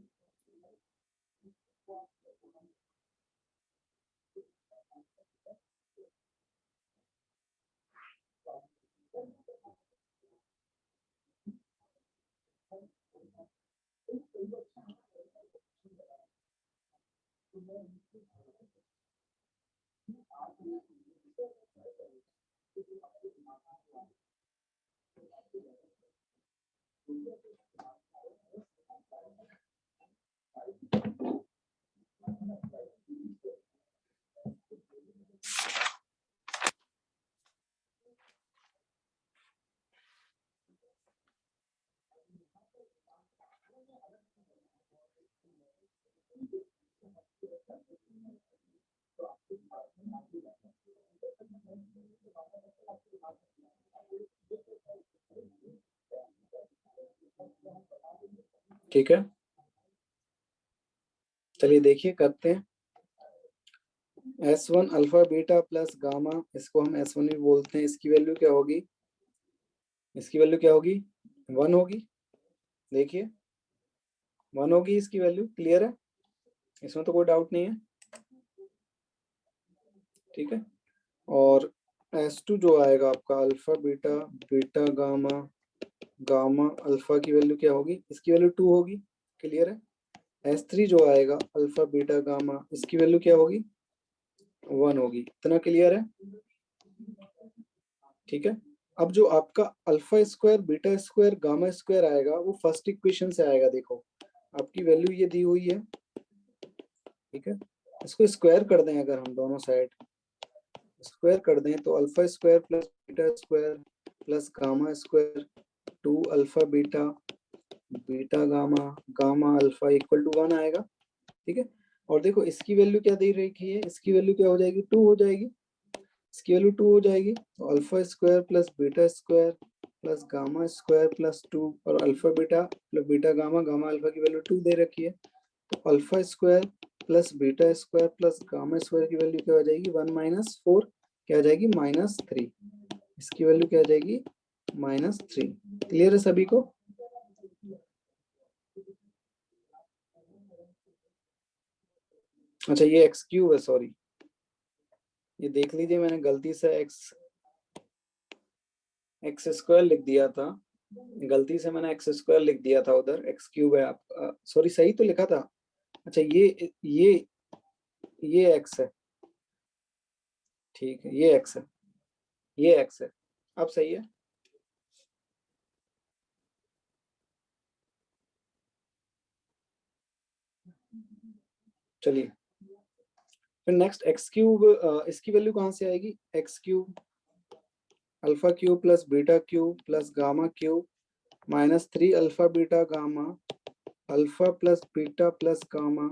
Speaker 2: ठीक है, चलिए देखिए करते हैं। S1 alpha beta plus gamma, इसको हम S1 भी बोलते हैं। इसकी वैल्यू क्या होगी। इसकी वैल्यू क्या होगी 1 होगी। देखिए 1 होगी इसकी वैल्यू। क्लियर है, इसमें तो कोई डाउट नहीं है। ठीक है। और S2 जो आएगा आपका alpha beta beta gamma gamma alpha की वैल्यू क्या होगी। इसकी वैल्यू 2 होगी। क्लियर है। S3 जो आएगा अल्फा बीटा गामा, इसकी वैल्यू क्या होगी 1 होगी। इतना क्लियर है। ठीक है। अब जो आपका alpha square beta square gamma square आएगा वो फर्स्ट इक्वेशन से आएगा। देखो आपकी वैल्यू ये दी हुई है। ठीक है। इसको स्क्वायर कर दें, अगर हम दोनों साइड स्क्वायर कर दें तो alpha square plus beta square plus gamma square 2 alpha beta beta gamma gamma alpha equal to 1 आएगा। ठीक है। और देखो इसकी वैल्यू क्या दे रखी है। इसकी वैल्यू क्या हो जाएगी 2 हो जाएगी। इसकी वैल्यू 2 हो जाएगी। तो alpha square plus beta square plus gamma square plus 2 और alpha beta plus beta gamma gamma alpha की वैल्यू 2 दे रखी है। तो alpha square plus beta square plus gamma square की वैल्यू क्या हो जाएगी 1 - 4 क्या आ जाएगी -3। इसकी वैल्यू क्या आ जाएगी -3। क्लियर है सभी को। अच्छा ये एक्स क्यूब है, सॉरी ये देख लीजिए, मैंने गलती से एक्स स्क्वायर लिख दिया था। गलती से मैंने एक्स स्क्वायर लिख दिया था उधर, एक्स क्यूब है आप सॉरी सही तो लिखा था। अच्छा ये एक्स है। ठीक है, ये एक्स है, ये एक्स है। अब सही है। चलिए फिर नेक्स्ट एक्स क्यूब, इसकी वैल्यू कहाँ से आएगी। X cube alpha cube plus beta cube plus gamma cube -3 alpha beta gamma alpha plus beta plus gamma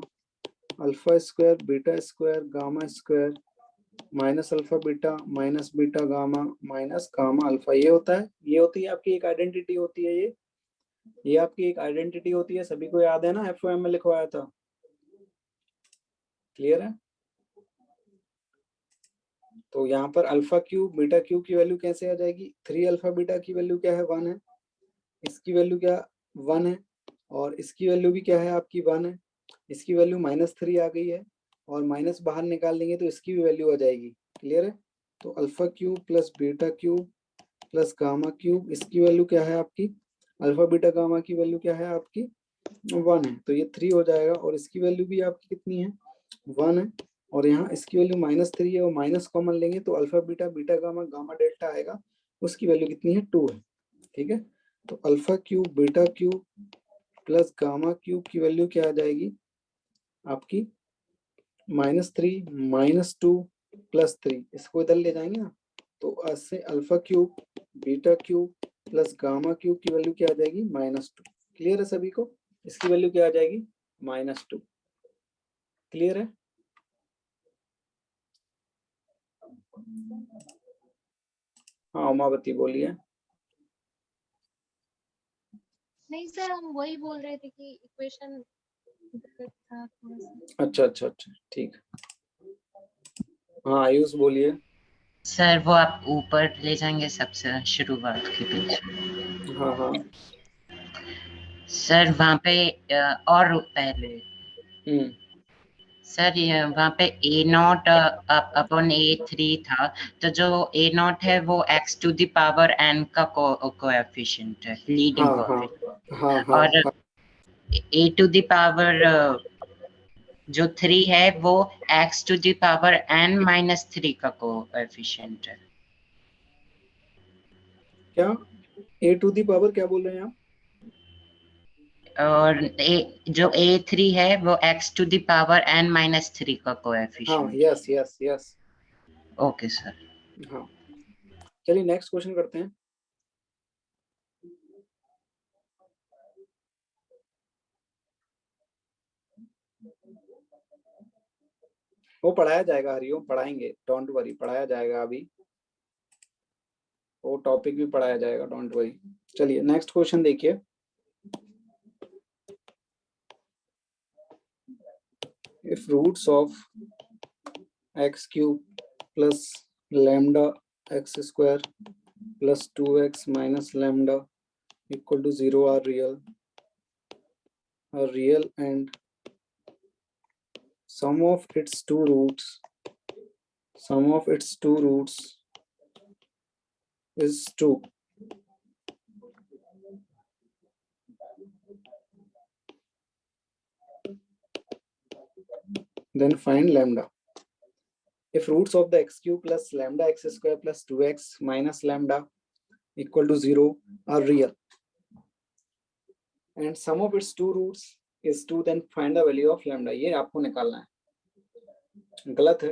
Speaker 2: alpha square beta square gamma square minus alpha beta minus beta gamma minus gamma alpha. ये होता है, ये होती है आपकी एक आइडेंटिटी होती है। ये आपकी एक आइडेंटिटी होती है। सभी को याद है ना, FOM में लिखवाया था। क्लियर है। तो यहाँ पर अल्फा क्यूब बीटा क्यूब की वैल्यू कैसे आ जाएगी। 3 अल्फा बीटा की वैल्यू क्या है 1 है। इसकी वैल्यू क्या 1 है और इसकी वैल्यू भी क्या है आपकी 1 है। इसकी वैल्यू -3 आ गई है और माइनस बाहर निकाल देंगे तो इसकी भी वैल्यू आ जाएगी। क्लियर है। तो alpha cube plus beta cube plus gamma cube, इसकी वैल्यू क्या है आपकी अल्फा बीटा गामा की वैल्यू क्या है आपकी 1 है, तो ये 3 हो जाएगा, और इसकी वैल्यू भी आपकी कितनी है 1 है, और यहाँ इसकी वैल्यू -3 है, और माइनस कॉमन लेंगे तो alpha beta beta gamma gamma delta आएगा, उसकी वैल्यू कितनी है 2 है। ठीक है, तो alpha cube beta cube plus gamma cube की वैल्यू क्या आ जाएगी आपकी -3 -2 +3, इसको इधर ले जाएंगे ना, तो ऐसे alpha cube beta cube plus gamma cube की वैल्यू क्या आ जाएगी -2। क्लियर है सभी को? इसकी वैल्यू क्या आ जाएगी -2। क्लियर है? हाँ उमावती बोलिए।
Speaker 7: नहीं सर, हम वही बोल रहे थे कि इक्वेशन दिक्कत था थोड़ा सा।
Speaker 2: अच्छा, ठीक। हाँ आयुष बोलिए।
Speaker 8: सर वो आप ऊपर ले जाएंगे सबसे शुरुआत के बीच।
Speaker 2: हाँ
Speaker 8: सर वहाँ पे और पहले सर ये वहाँ पे A0 अपॉन A3 था, तो जो A0 है वो x⁴n का कोएफिशिएंट है, लीडिंग कोएफिशिएंट,
Speaker 2: हाँ
Speaker 8: और A⁴ जो 3 है वो x⁴n -3 का कोएफिशिएंट है।
Speaker 2: क्या A⁴ क्या बोल रहे हैं आप?
Speaker 8: और जो A3 है वो x⁴n -3 का
Speaker 2: हाँ
Speaker 8: कोएफिशिएंट।
Speaker 2: यस।
Speaker 8: Okay sir.
Speaker 2: हाँ चलिए नेक्स्ट क्वेश्चन करते हैं। वो पढ़ाया जाएगा, हरिओम पढ़ाएंगे, डोंट वरी, पढ़ाया जाएगा अभी, वो टॉपिक भी पढ़ाया जाएगा, डोंट वरी। चलिए नेक्स्ट क्वेश्चन देखिए। If roots of x³ plus lambda x² plus 2x minus lambda equal to 0 are real and sum of its two roots is 2, then find lambda. If roots of the x³ plus lambda x² plus 2x minus lambda equal to 0 are real and sum of its two roots is 2, then find the value of lambda. ये आपको निकालना है। गलत है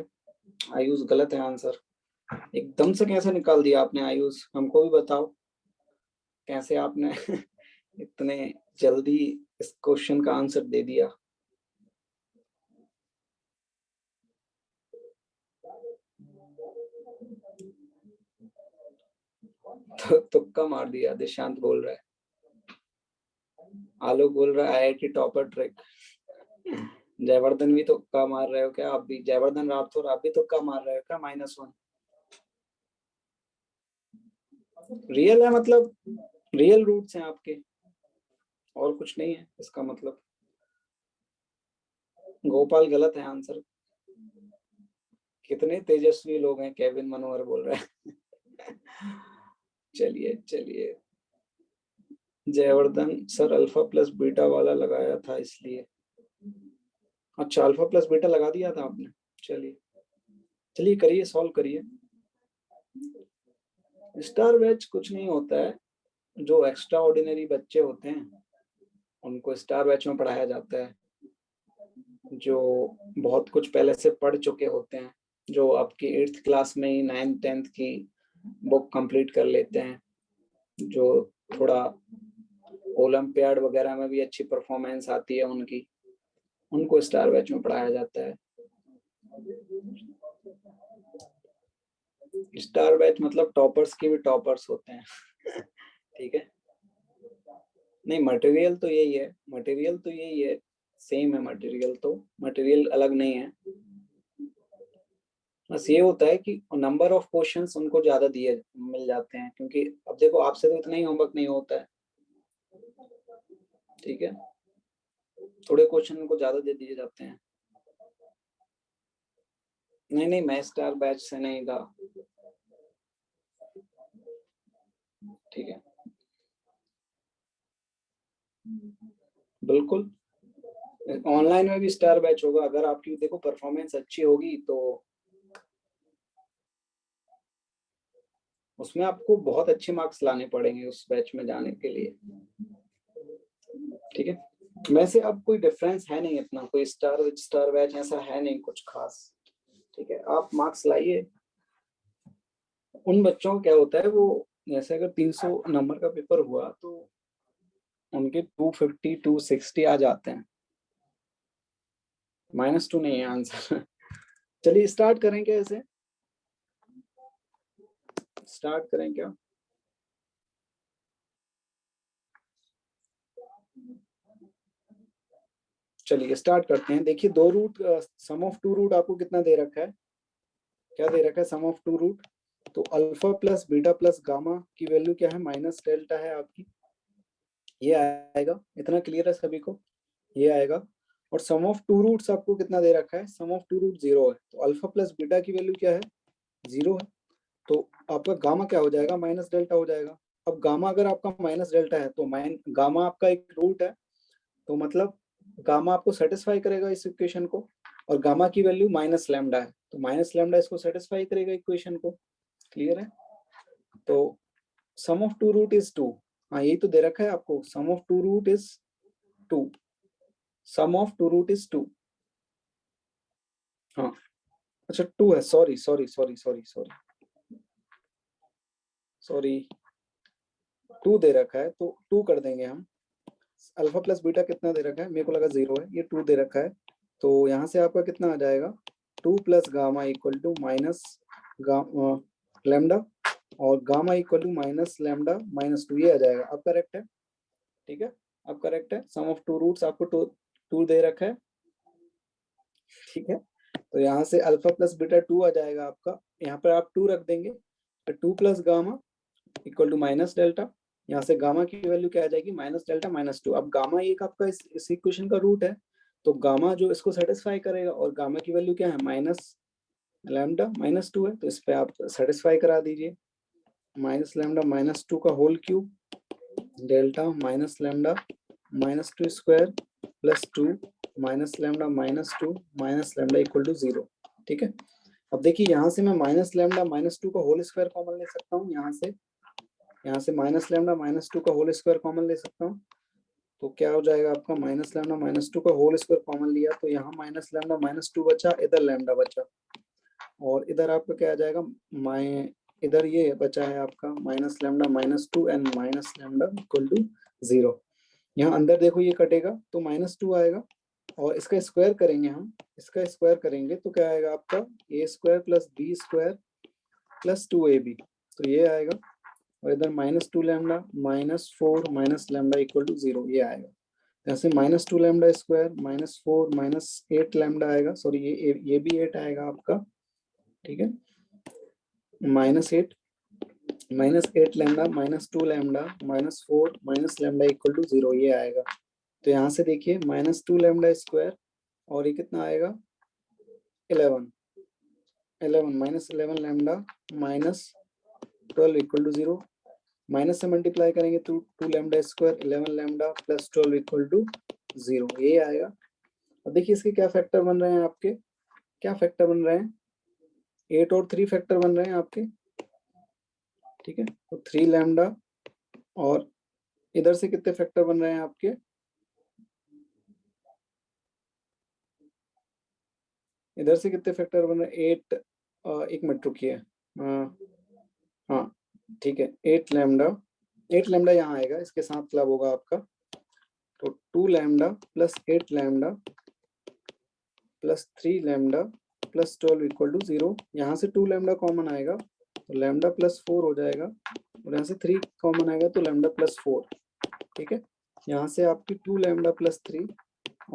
Speaker 2: आयुष, गलत है आंसर। एकदम से कैसे निकाल दिया आपने आयुष, हमको भी बताओ कैसे आपने इतने जल्दी इस क्वेश्चन का आंसर दे दिया। तो तुक्का मार दिया, दिशांत बोल रहा है, आलोक बोल रहा है IIT टॉपर ट्रिक। जयवर्धन भी तुक्का मार रहे हो क्या आप भी? जयवर्धन राठौर आप भी तुक्का मार रहे हो क्या? -1 रियल है, मतलब रियल रूट्स हैं आपके, और कुछ नहीं है इसका मतलब। गोपाल गलत है आंसर। कितने तेजस्वी लोग हैं, केविन मनोहर बोल रहे हैं। चलिए Jaivardhan sir alpha plus beta वाला लगाया था इसलिए। अच्छा अल्फा प्लस बीटा लगा दिया था आपने। चलिए करिए, सॉल्व करिए। स्टार बैच कुछ नहीं होता है, जो एक्स्ट्रा ऑर्डिनरी बच्चे होते हैं उनको स्टार बैच में पढ़ाया जाता है, जो बहुत कुछ पहले से पढ़ चुके होते हैं, जो आपकी 8th क्लास में ही 9th 10th की बुक कंप्लीट कर लेते हैं, जो थोड़ा ओलंपियाड वगैरह में भी अच्छी परफॉर्मेंस आती है उनकी, उनको स्टार बैच में पढ़ाया जाता है। स्टार बैच मतलब टॉपर्स के भी टॉपर्स होते हैं। ठीक है, नहीं मटेरियल तो यही है, सेम है मटेरियल, तो मटेरियल अलग नहीं है, बस ये होता है कि नंबर ऑफ क्वेश्चंस उनको ज्यादा मिल जाते हैं, क्योंकि अब देखो आपसे तो इतना ही होमवर्क नहीं होता है, ठीक है, थोड़े क्वेश्चन उनको ज्यादा दे दिए जाते हैं। नहीं मैं स्टार बैच से नहीं था, ठीक है। बिल्कुल, ऑनलाइन में भी स्टार बैच होगा। अगर आपकी देखो परफॉर्मेंस अच्छी होगी तो उसमें आपको बहुत अच्छे मार्क्स लाने पड़ेंगे उस बैच में जाने के लिए। ठीक है, वैसे अब कोई डिफरेंस है नहीं अपना, कोई स्टार बैच ऐसा है नहीं कुछ खास। ठीक है, आप मार्क्स लाइए। उन बच्चों को क्या होता है, वो जैसे अगर 300 नंबर का पेपर हुआ तो उनके 250 260 आ जाते हैं। -2 नहीं है आंसर। चलिए स्टार्ट करें क्या, ऐसे स्टार्ट करें क्या? चलिए स्टार्ट करते हैं। देखिए दो root, sum of two root आपको कितना दे रखा है, क्या दे रखा है सम ऑफ टू रूट? तो alpha plus beta plus gamma की वैल्यू क्या है, माइनस डेल्टा है आपकी, ये आएगा। इतना क्लियर है सभी को, ये आएगा। और सम ऑफ टू रूट्स आपको कितना दे रखा है, सम ऑफ टू रूट 0 है। तो अल्फा प्लस बीटा की वैल्यू क्या है, 0 है। तो आपका गामा क्या हो जाएगा, माइनस डेल्टा हो जाएगा। अब गामा अगर आपका माइनस डेल्टा है तो गामा आपका एक रूट है, तो मतलब गामा आपको सेटिस्फाई करेगा इस इक्वेशन को। और गामा की वैल्यू माइनस लैम्डा है, तो माइनस लैम्डा इसको सेटिस्फाई करेगा इक्वेशन को। क्लियर है? तो sum of two root is 2। हाँ यही तो दे रखा है आपको, sum of two root is 2, sum of two root is 2। हाँ अच्छा 2 है, sorry sorry sorry sorry sorry sorry, 2 दे रखा है तो 2 कर देंगे हम। अल्फा प्लस बीटा कितना दे रखा है, मेरे को लगा 0 है, ये 2 दे रखा है। तो यहाँ से आपका कितना आ जाएगा, 2 plus gamma equal to minus lambda, और gamma equal to minus lambda minus 2, ये आ जाएगा। अब करेक्ट है? ठीक है, अब करेक्ट है। सम ऑफ टू रूट्स आपको 2 दे रखा है। ठीक है, तो यहाँ से अल्फा प्लस बीटा 2 आ जाएगा आपका। यहाँ पर आप 2 रख देंगे, तो 2 plus gamma equal to minus delta. यहाँ से गामा की वैल्यू क्या आ जाएगी, माइनस डेल्टा माइनस 2। अब गामा एक आपका इस इक्वेशन का रूट है, तो गामा जो इसको सेटिस्फाई करेगा, और गामा की वैल्यू क्या है, माइनस लैम्डा माइनस 2 है, तो इस पे आप सेटिस्फाई करा दीजिए। माइनस लैम्डा माइनस 2 का whole cube delta minus lambda minus 2 square plus 2 minus lambda minus 2 minus lambda equal to 0। ठीक है, अब देखिए यहाँ से मैं माइनस लैम्डा माइनस 2 का होल स्क्वायर कॉमन ले सकता हूँ। यहाँ से माइनस लैम्डा माइनस 2 का होल स्क्वायर कॉमन ले सकता हूँ। तो क्या हो जाएगा आपका, माइनस लैम्डा माइनस 2 का होल स्क्वायर कॉमन लिया तो यहाँ माइनस लैम्डा माइनस 2 बचा, इधर लैम्डा बचा, और इधर आपका क्या आ जाएगा, इधर ये बचा है आपका minus lambda minus 2 and minus lambda equal to 0। यहाँ अंदर देखो ये कटेगा तो माइनस 2 आएगा, और इसका स्क्वायर करेंगे हम, इसका स्क्वायर करेंगे तो क्या आएगा आपका, a square plus b square plus 2ab, तो ये आएगा। और इधर minus 2 lambda minus 4 minus lambda equal to 0, ये आएगा। यहाँ से minus 2 lambda square minus 4 minus 8 lambda आएगा, सॉरी ये भी 8 आएगा आपका। ठीक है, minus 8 lambda minus 2 lambda minus 4 minus lambda equal to 0, ये आएगा। तो यहाँ से देखिए माइनस 2 लैम्डा स्क्वायर, और ये कितना आएगा, 11 minus 11 lambda minus 12 equal to 0। Minus से मल्टीप्लाई करेंगे तो 2 lambda square 11 lambda plus 12 equal to 0, ये आएगा। अब देखिए इसके क्या फैक्टर बन रहे हैं आपके, क्या फैक्टर बन रहे हैं, 8 और 3 फैक्टर बन रहे हैं आपके। ठीक है, तो 3 लैम्डा, और इधर से कितने फैक्टर बन रहे हैं आपके, इधर से कितने फैक्टर बन रहे हैं, 8, एक मिनट रुकिए, हाँ ठीक है, 8 लैम्डा यहाँ आएगा, इसके साथ क्लब होगा आपका। तो 2 lambda plus 8 lambda plus 3 lambda plus 12 equal to 0। यहाँ से 2 लैम्डा कॉमन आएगा तो लैम्डा प्लस 4 हो जाएगा, और यहाँ से 3 कॉमन आएगा तो लैम्डा प्लस 4। ठीक है, यहाँ से आपकी 2 लैम्डा प्लस 3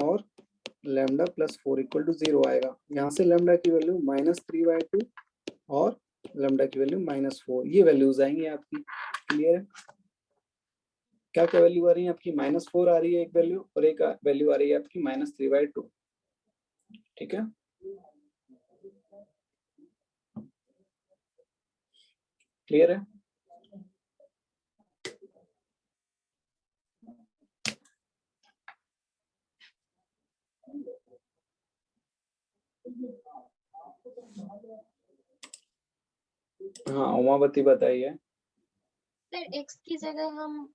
Speaker 2: और लैम्डा प्लस 4 इक्वल टू 0 आएगा। यहाँ से लैम्डा की वैल्यू -3/2 और लैम्डा की वैल्यू -4, ये वैल्यूज आएंगी आपकी। क्लियर है? क्या क्या वैल्यू आ रही है आपकी, -4 आ रही है एक वैल्यू, और एक वैल्यू आ रही है आपकी -3/2। ठीक है, क्लियर है? हाँ उमावती बताइए।
Speaker 7: सर एक्स की जगह हम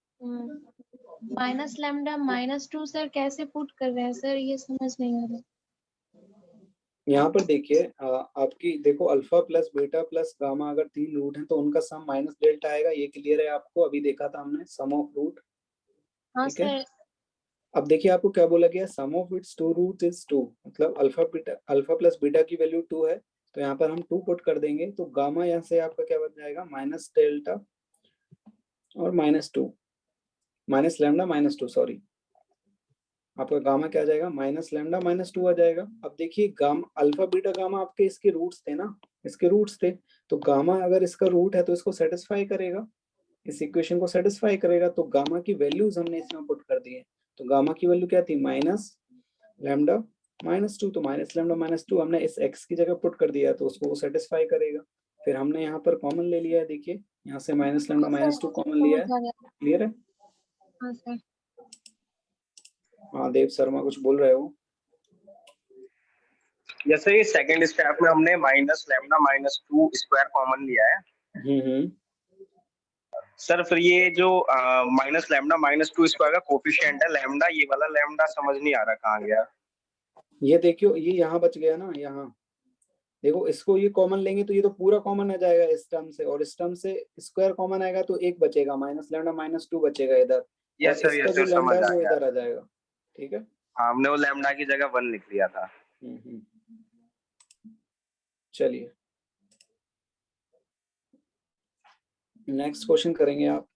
Speaker 7: माइनस लैम्डा -2 सर कैसे पुट कर रहे हैं सर, ये समझ नहीं आ रहा।
Speaker 2: यहाँ पर देखिए आपकी देखो alpha plus beta plus gamma अगर 3 रूट हैं तो उनका सम माइनस डेल्टा आएगा, ये क्लियर है आपको, अभी देखा था हमने सम ऑफ रूट।
Speaker 7: हाँ
Speaker 2: ठीक है,
Speaker 7: सर।
Speaker 2: अब देखिए आपको क्या बोला गया, सम ऑफ इट्स 2 रूट इज 2, मतलब अल्फा प्लस बीटा की वैल्यू 2 है, तो यहाँ पर हम 2 पुट कर देंगे, तो गामा यहाँ से आपका क्या बन जाएगा, माइनस डेल्टा और -2 माइनस लैम्डा -2 सॉरी, आपका गामा क्या आ जाएगा, माइनस लैम्डा -2 आ जाएगा। अब देखिए गामा अल्फा बीटा गामा आपके इसके रूट्स थे ना, इसके रूट्स थे, तो गामा अगर इसका रूट है तो इसको सेटिस्फाई करेगा, इस इक्वेशन को सेटिस्फाई करेगा, तो गामा की वैल्यूज हमने इसमें पुट कर दी है। तो गामा की वैल्यू क्या थी, माइनस लैम्डा -2, तो माइनस लैम्डा -2 हमने इस x की जगह पुट कर दिया, तो उसको वो सेटिस्फाई करेगा। फिर हमने यहाँ पर कॉमन ले लिया है, देखिए यहाँ से माइनस लैम्डा
Speaker 7: हाँ सर,
Speaker 2: -2
Speaker 7: मुझे
Speaker 2: कॉमन लिया है,
Speaker 7: समझ आ गया।
Speaker 2: क्लियर है।
Speaker 7: हाँ सर।
Speaker 2: हाँ देव शर्मा कुछ बोल रहे हो।
Speaker 9: जैसे ये सेकंड स्टेप में हमने माइनस लैम्डा -2 स्क्वायर कॉमन लिया है सर, फिर ये जो माइनस लैम्डा -2 स्क्वायर का कोफिशिएंट है लैम्डा, ये वाला लैम्डा समझ नहीं आ रहा कहाँ गया।
Speaker 2: ये देखियो ये यहाँ बच गया ना, यहाँ देखो इसको ये कॉमन लेंगे तो ये तो पूरा कॉमन आ जाएगा इस टर्म से, और इस टर्म से स्क्वायर कॉमन आएगा तो एक बचेगा, माइनस लैम्डा -2 बचेगा इधर, और
Speaker 9: यस
Speaker 2: इसका
Speaker 9: सर
Speaker 2: जो लैम्डा
Speaker 9: समझ
Speaker 2: है
Speaker 9: आ
Speaker 2: वो
Speaker 9: गया।
Speaker 2: इधर आ जाएगा। ठीक है,
Speaker 9: हाँ, हमने वो लैम्डा की जगह 1 लिख लिया था।
Speaker 2: चलिए नेक्स्ट क्वेश्चन करेंगे आप,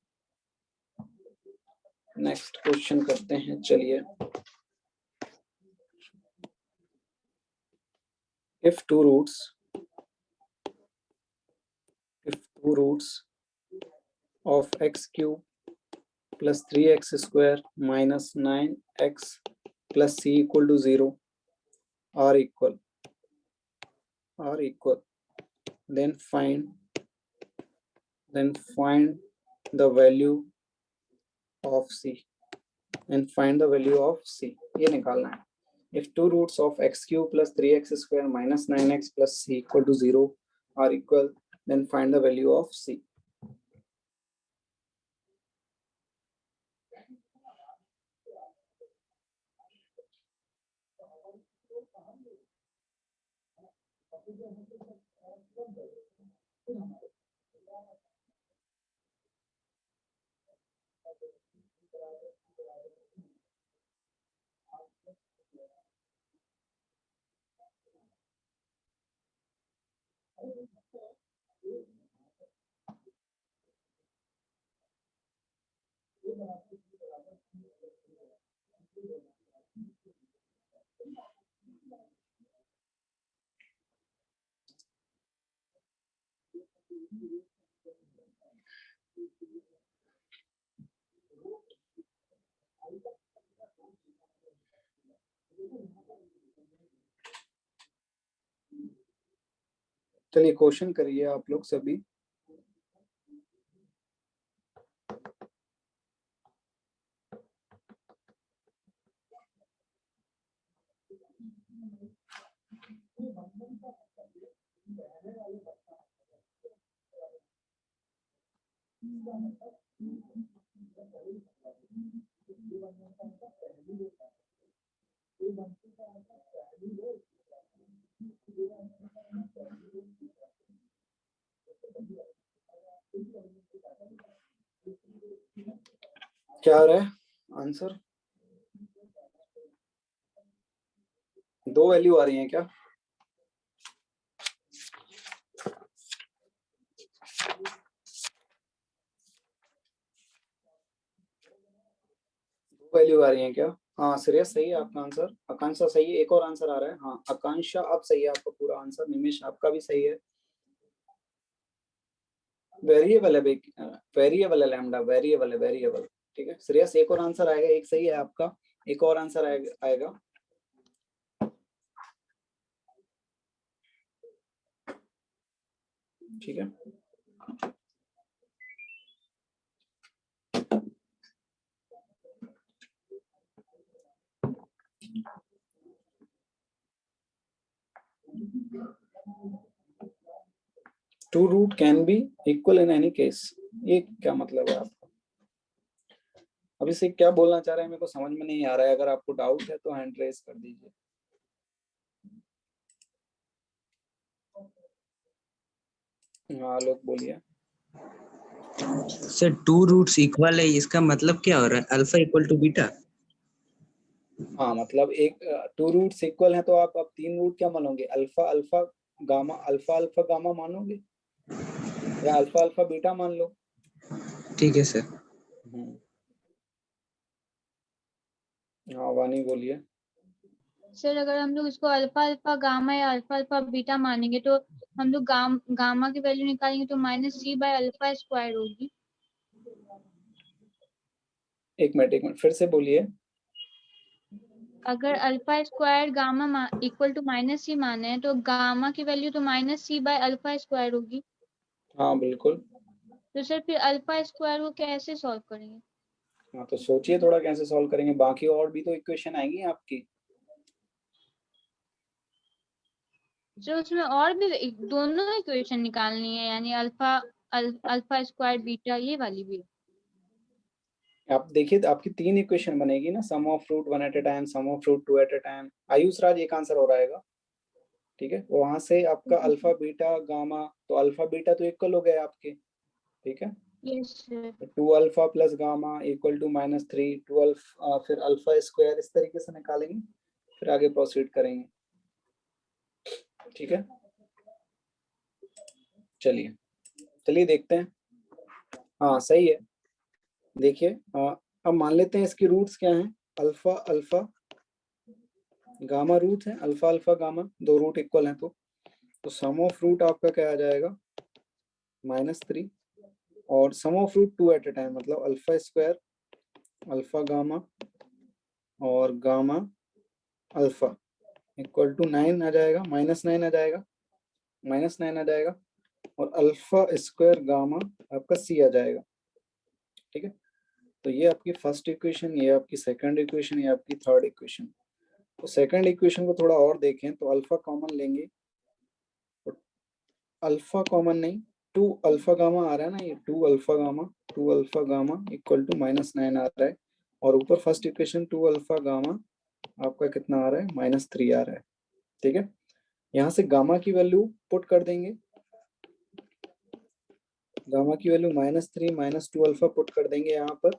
Speaker 2: नेक्स्ट क्वेश्चन करते हैं, चलिए। if two roots of x cube plus 3x square minus 9x plus c equal to 0 are equal, then find the value of c, ये निकालना है। if two roots of x cube plus 3x square minus 9x plus c equal to 0 are equal, then find the value of c. चलिए क्वेश्चन करिए आप लोग सभी। क्या आ रहा है आंसर, दो वैल्यू आ रही हैं क्या, दो वैल्यू आ रही हैं क्या। हाँ श्रेयस सही है आपका आंसर, आकांक्षा सही है, एक और आंसर आ रहा है। हाँ आकांक्षा आप सही है, आपका पूरा आंसर, निमेश आपका भी सही है। वेरिएबल है, वेरिएबल है लैम्डा, वेरिएबल। ठीक है श्रेयस, एक और आंसर आएगा, एक सही है आपका, एक और आंसर आएगा। ठीक है two root can be equal in any case, ये क्या मतलब है आपका? अब इसे क्या बोलना चाह रहे हैं मेरे को समझ में नहीं आ रहा है। अगर आपको डाउट है तो हैंड रेज कर दीजिए। हाँ लोग बोलिए।
Speaker 10: सर टू रूट्स इक्वल है, इसका मतलब क्या हो रहा है? Alpha equal to beta?
Speaker 2: हाँ मतलब एक टू रूट्स इक्वल है तो आप अब तीन रूट क्या मानोगे? अल्फा अल्फा गामा मानोगे या अल्फा अल्फा बीटा मान लो।
Speaker 10: ठीक है सर।
Speaker 2: हाँ वानी बोलिए।
Speaker 3: सर अगर हम लोग इसको अल्फा अल्फा गामा या अल्फा अल्फा बीटा मानेंगे तो हम लोग गामा की वैल्यू निकालेंगे तो -c/अल्फा स्क्वायर होगी।
Speaker 2: एक मिनट फिर से बोलिए।
Speaker 3: अगर alpha square gamma equal to -c माने हैं तो गामा की वैल्यू तो -c/अल्फा स्क्वायर होगी।
Speaker 2: हाँ बिल्कुल।
Speaker 3: तो सर फिर अल्फा स्क्वायर को कैसे सॉल्व करेंगे?
Speaker 2: हाँ तो सोचिए थोड़ा कैसे सॉल्व करेंगे, बाकी और भी तो इक्वेशन आएंगी आपकी।
Speaker 3: सर उसमें और भी दोनों इक्वेशन निकालनी है, यानी अल्फा स्क्वायर बीटा ये वाली भी।
Speaker 2: आप देखिए आपकी तीन इक्वेशन बनेगी ना, sum of root 1 at a time, sum of root 2 at a time. Ayush Raj एक आंसर हो रहेगा, ठीक है। वहां से आपका अल्फा बीटा गामा, तो अल्फा बीटा तो इक्वल हो गए आपके, ठीक है।
Speaker 3: Yes sir.
Speaker 2: 2 alpha plus gamma equal to -3, 12 फिर अल्फा स्क्वायर, इस तरीके से निकालेंगे, फिर आगे प्रोसीड करेंगे, ठीक है। चलिए देखते हैं। हाँ सही है। देखिए अब मान लेते हैं इसकी रूट्स क्या हैं। अल्फा अल्फा गामा रूट है, अल्फा अल्फा गामा दो रूट इक्वल हैं तो सम ऑफ रूट आपका क्या आ जाएगा? -3 और sum of root 2 at a time मतलब अल्फा स्क्वायर अल्फा गामा और गामा अल्फा इक्वल टू 9 आ जाएगा, -9 आ जाएगा, -9 आ जाएगा और अल्फा स्क्वायर गामा आपका सी आ जाएगा, ठीक है। तो ये आपकी फर्स्ट इक्वेशन, ये आपकी सेकंड इक्वेशन, ये आपकी थर्ड इक्वेशन। तो सेकंड इक्वेशन को थोड़ा और देखें तो अल्फा कॉमन लेंगे, तो अल्फा कॉमन नहीं, 2 अल्फा गामा आ रहा है ना, ये 2 अल्फा गामा इक्वल टू -9 आ रहा है और ऊपर फर्स्ट इक्वेशन 2 अल्फा गामा आपका कितना आ रहा है? -3 आ रहा है, ठीक है। यहाँ से गामा की वैल्यू पुट कर देंगे, गामा की वैल्यू -3 -2 अल्फा पुट कर देंगे यहाँ पर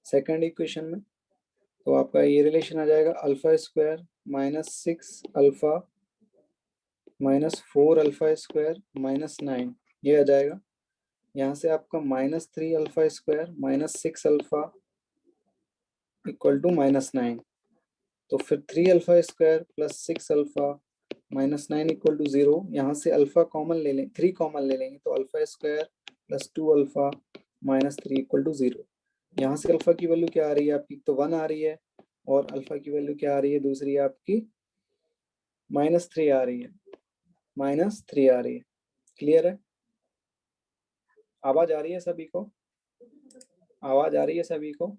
Speaker 2: सेकंड इक्वेशन में, तो आपका ये रिलेशन आ जाएगा alpha square -6 alpha -4 alpha square -9, ये आ जाएगा। यहाँ से आपका -3 alpha square -6 alpha equal to -9, तो फिर 3 alpha square plus 6 alpha -9 equal to 0। यहाँ से अल्फा कॉमन ले लें, 3 कॉमन ले लेंगे तो alpha square plus 2 alpha -3 equal to 0। यहाँ से अल्फा की वैल्यू क्या आ रही है आपकी? तो 1 आ रही है और अल्फा की वैल्यू क्या आ रही है? दूसरी आपकी -3 आ रही है, -3 आ रही है। क्लियर है? आवाज आ रही है सभी को? आवाज आ रही है सभी को?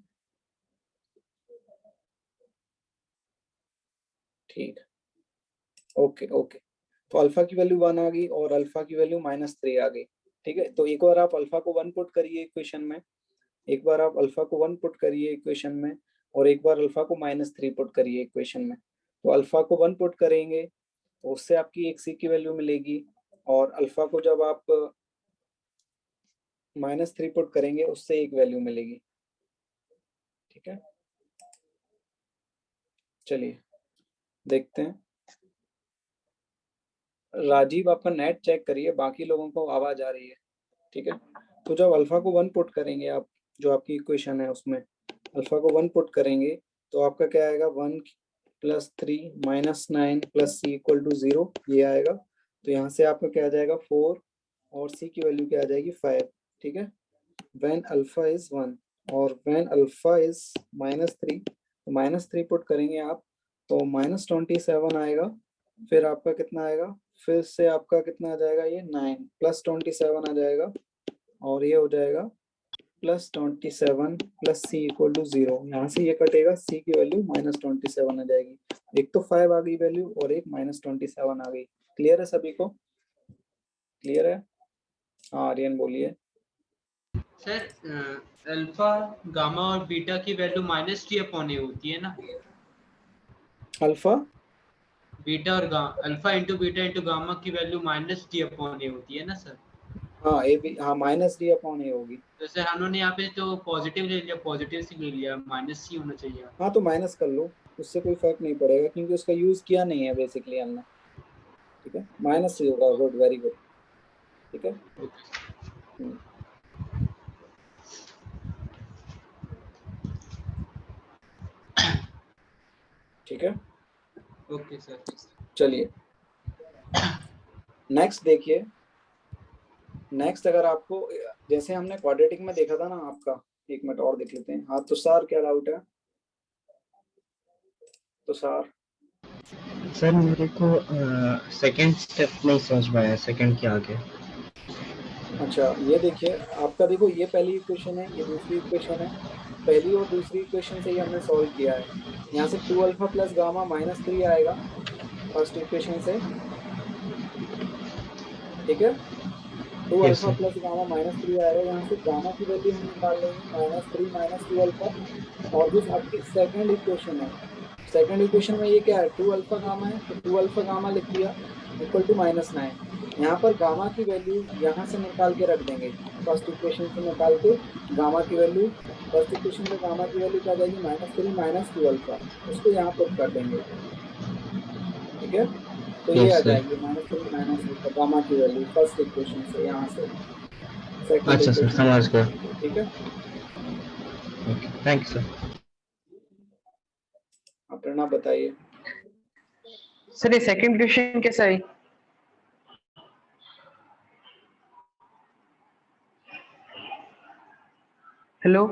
Speaker 2: ठीक, ओके ओके। तो अल्फा की वैल्यू 1 आ गई और अल्फा की वैल्यू -3 आ गई, ठीक है। तो एक बार आप अल्फा को 1 पुट करिए इक्वेशन में, एक बार आप अल्फा को 1 पुट करिए इक्वेशन में और एक बार अल्फा को -3 पुट करिए इक्वेशन में। तो अल्फा को 1 पुट करेंगे तो उससे आपकी एक सी की वैल्यू मिलेगी और अल्फा को जब आप -3 पुट करेंगे उससे एक वैल्यू मिलेगी, ठीक है। चलिए देखते हैं। राजीव आपका नेट चेक करिए, बाकी लोगों को आवाज आ रही है, ठीक है। तो जब अल्फा को 1 पुट करेंगे आप, जो आपकी इक्वेशन है उसमें अल्फा को 1 पुट करेंगे तो आपका क्या आएगा? 1 + 3 -9 + c इक्वल टू 0, ये आएगा। तो यहाँ से आपका क्या आ जाएगा? 4 और c की वैल्यू क्या आ जाएगी? 5, ठीक है। व्हेन अल्फा इज 1 और व्हेन अल्फा इज -3, तो -3 पुट करेंगे आप तो -27 आएगा। फिर आपका कितना आएगा? फिर से आपका कितना आ जाएगा? ये 9 + 27 आ जाएगा और ये हो जाएगा plus 27 plus c equal to 0। यहाँ से ये कटेगा, सी की वैल्यू -27 आ जाएगी। एक तो 5 आ गई वैल्यू और एक -27 आ गई। क्लियर है सभी को? क्लियर है? हाँ आर्यन बोलिए।
Speaker 6: सर अल्फा गामा और बीटा की वैल्यू -t/a होती है ना?
Speaker 2: अल्फा
Speaker 6: बीटा और alpha into beta into gamma की वैल्यू -t/a होती है ना सर?
Speaker 2: हाँ ए बी, हाँ -d/a होगी।
Speaker 6: तो सर हमने यहाँ पे तो पॉजिटिव ले लिया, पॉजिटिव से ले लिया, -c होना चाहिए।
Speaker 2: हाँ तो माइनस कर लो, उससे कोई फर्क नहीं पड़ेगा क्योंकि उसका यूज किया नहीं है बेसिकली हमने। ठीक है, -c होगा। Good, very good. ठीक है। ठीक है,
Speaker 6: ओके सर।
Speaker 2: चलिए नेक्स्ट देखिए। नेक्स्ट अगर आपको, जैसे हमने क्वाड्रेटिक में देखा था ना आपका, एक मिनट और देख लेते हैं। हाँ तुषार क्या डाउट है? तुषार
Speaker 11: सर मेरे को सेकंड स्टेप नहीं समझ में आया, सेकंड के आगे।
Speaker 2: अच्छा ये देखिए आपका, देखो ये पहली इक्वेशन है, ये दूसरी इक्वेशन है। पहली और दूसरी इक्वेशन से ही हमने सॉल्व किया है। यहाँ से 2 अल्फा प्लस गामा -3 आएगा फर्स्ट इक्वेशन से। ठीक है, 2
Speaker 11: yes
Speaker 2: alpha
Speaker 11: sir.
Speaker 2: Plus gamma -3 आएगा। यहाँ से गामा की वैल्यू हम निकाल लेंगे -3 -2 अल्फा। और जो आपकी सेकंड इक्वेशन है, सेकंड इक्वेशन में ये क्या है, 2 अल्फा गामा है, तो 2 अल्फा गामा लिख दिया इक्वल टू -9। यहाँ पर गामा की वैल्यू यहाँ से निकाल के रख देंगे, फर्स्ट इक्वेशन से निकाल के गामा की वैल्यू। फर्स्ट इक्वेशन में गामा की वैल्यू क्या आ जाएगी, -3 -2 अल्फा, उसको यहाँ पुट कर देंगे। ठीक है, तो ये
Speaker 11: यस
Speaker 2: आ
Speaker 11: सर।
Speaker 2: जाएगी -3 -अल्फा गामा की वैल्यू फर्स्ट इक्वेशन से, यहाँ से सेकंड
Speaker 11: अच्छा सर,
Speaker 2: इक्वेशन।
Speaker 11: समझ गया।
Speaker 2: ठीक है,
Speaker 11: ओके, थैंक यू सर।
Speaker 2: अपना बताइए।
Speaker 12: सर ये सेकंड क्वेश्चन कैसा है? हेलो।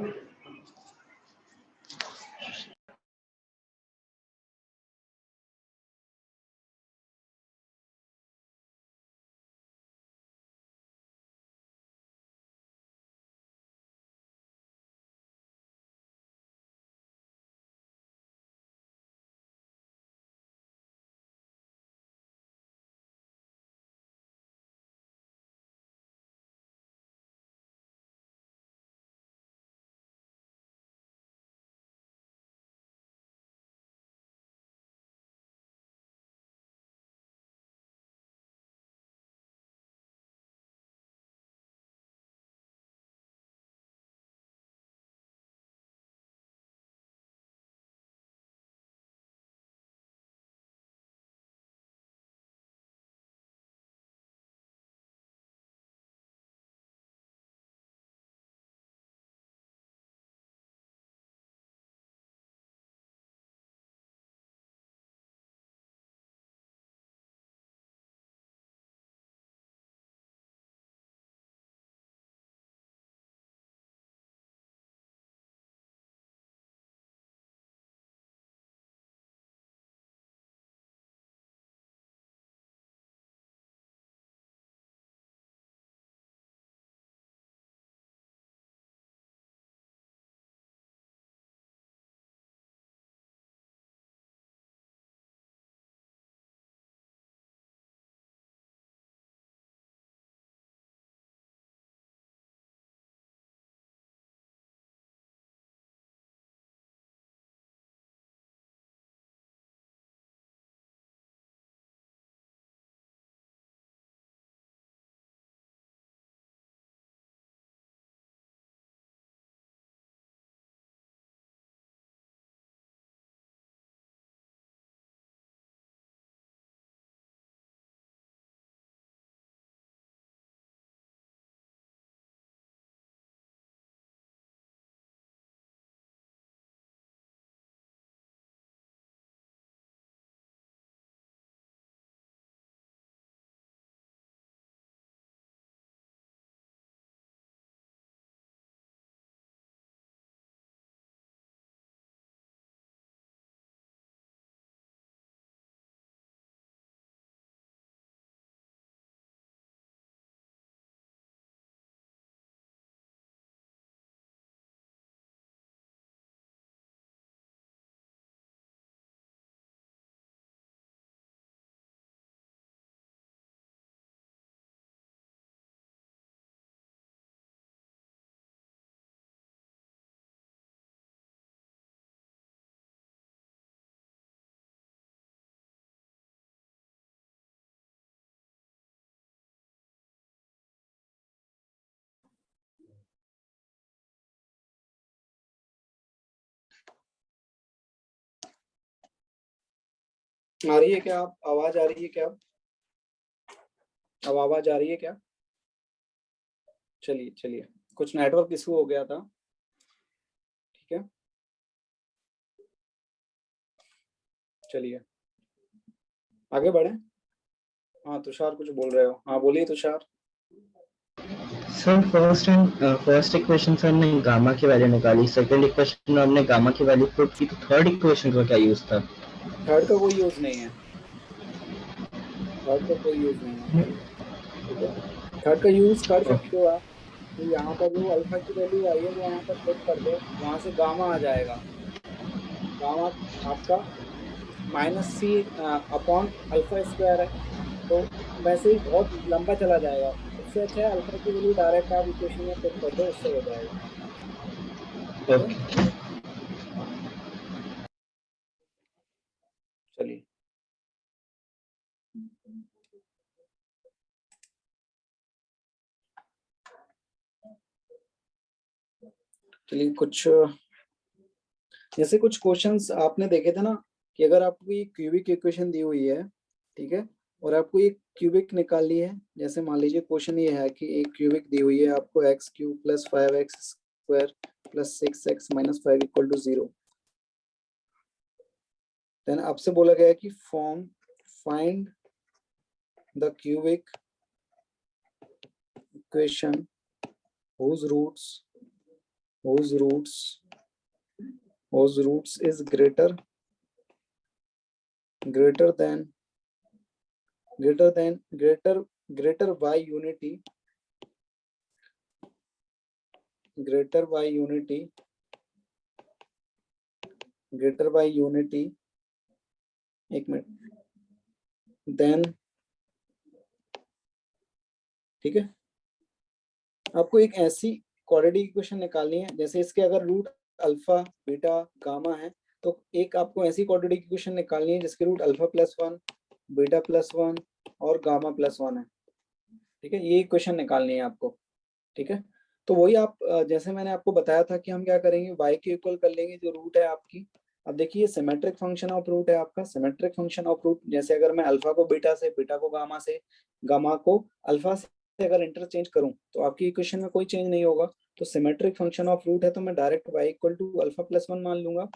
Speaker 2: आ रही है क्या? आप आवाज आ रही है क्या? अब आवाज आ रही है क्या? चलिए चलिए, कुछ नेटवर्क इशू हो गया था, ठीक है। चलिए आगे बढ़े। हाँ तुषार कुछ बोल रहे हो? हाँ बोलिए तुषार।
Speaker 11: सर फर्स्ट इक्वेशन से हमने गामा की वैल्यू निकाली, सेकंड इक्वेशन में हमने गामा की वैल्यू पुट की, तो थर्ड इक्वेशन का क्या यूज था?
Speaker 2: थर्ड का कोई यूज नहीं है, थर्ड का कोई यूज नहीं है, ठीक है। थर्ड का यूज कर सकते हो आप, तो यहाँ पर जो अल्फा की वैल्यू आई है वो यहाँ पर पुट कर दो, वहां से गामा आ जाएगा। गामा आपका -c अपॉन अल्फा स्क्वायर है, तो वैसे ही बहुत लंबा चला जाएगा। उससे अच्छा है अल्फा की वैल्यू डायरेक्ट आप इक्वेशन में पुट कर दो, उससे हो जाएगा, ठीक है। हाँ चलिए। चलिए कुछ जैसे कुछ क्वेश्चंस आपने देखे थे ना, कि अगर आपको ये क्यूबिक इक्वेशन दी हुई है, ठीक है, और आपको एक क्यूबिक निकालनी है। जैसे मान लीजिए क्वेश्चन ये है कि एक क्यूबिक दी हुई है आपको, x³ + 5x² + 6x - 5 = 0। देन आपसे बोला गया है कि find the cubic equation whose roots is greater than y unity, एक मिनट, देन, ठीक है। आपको एक ऐसी क्वाड्रेटिक इक्वेशन निकालनी है, जैसे इसके अगर रूट अल्फा बीटा गामा है, तो एक आपको ऐसी क्वाड्रेटिक इक्वेशन निकालनी है जिसके रूट अल्फा +1 बीटा +1 और गामा +1 है, ठीक है। ये इक्वेशन निकालनी है आपको, ठीक है। तो वही आप जैसे मैंने आपको बताया था कि हम क्या करेंगे, y के इक्वल कर लेंगे जो रूट है आपकी। अब देखिए सिमेट्रिक फंक्शन ऑफ रूट है आपका, सिमेट्रिक फंक्शन ऑफ रूट, जैसे अगर मैं अल्फा को बीटा से, बीटा को गामा से, गामा को अल्फा से अगर इंटरचेंज करूं तो आपकी इक्वेशन में कोई चेंज नहीं होगा। तो सिमेट्रिक फंक्शन ऑफ रूट है तो मैं डायरेक्ट y = अल्फा +1 मान लूंगा।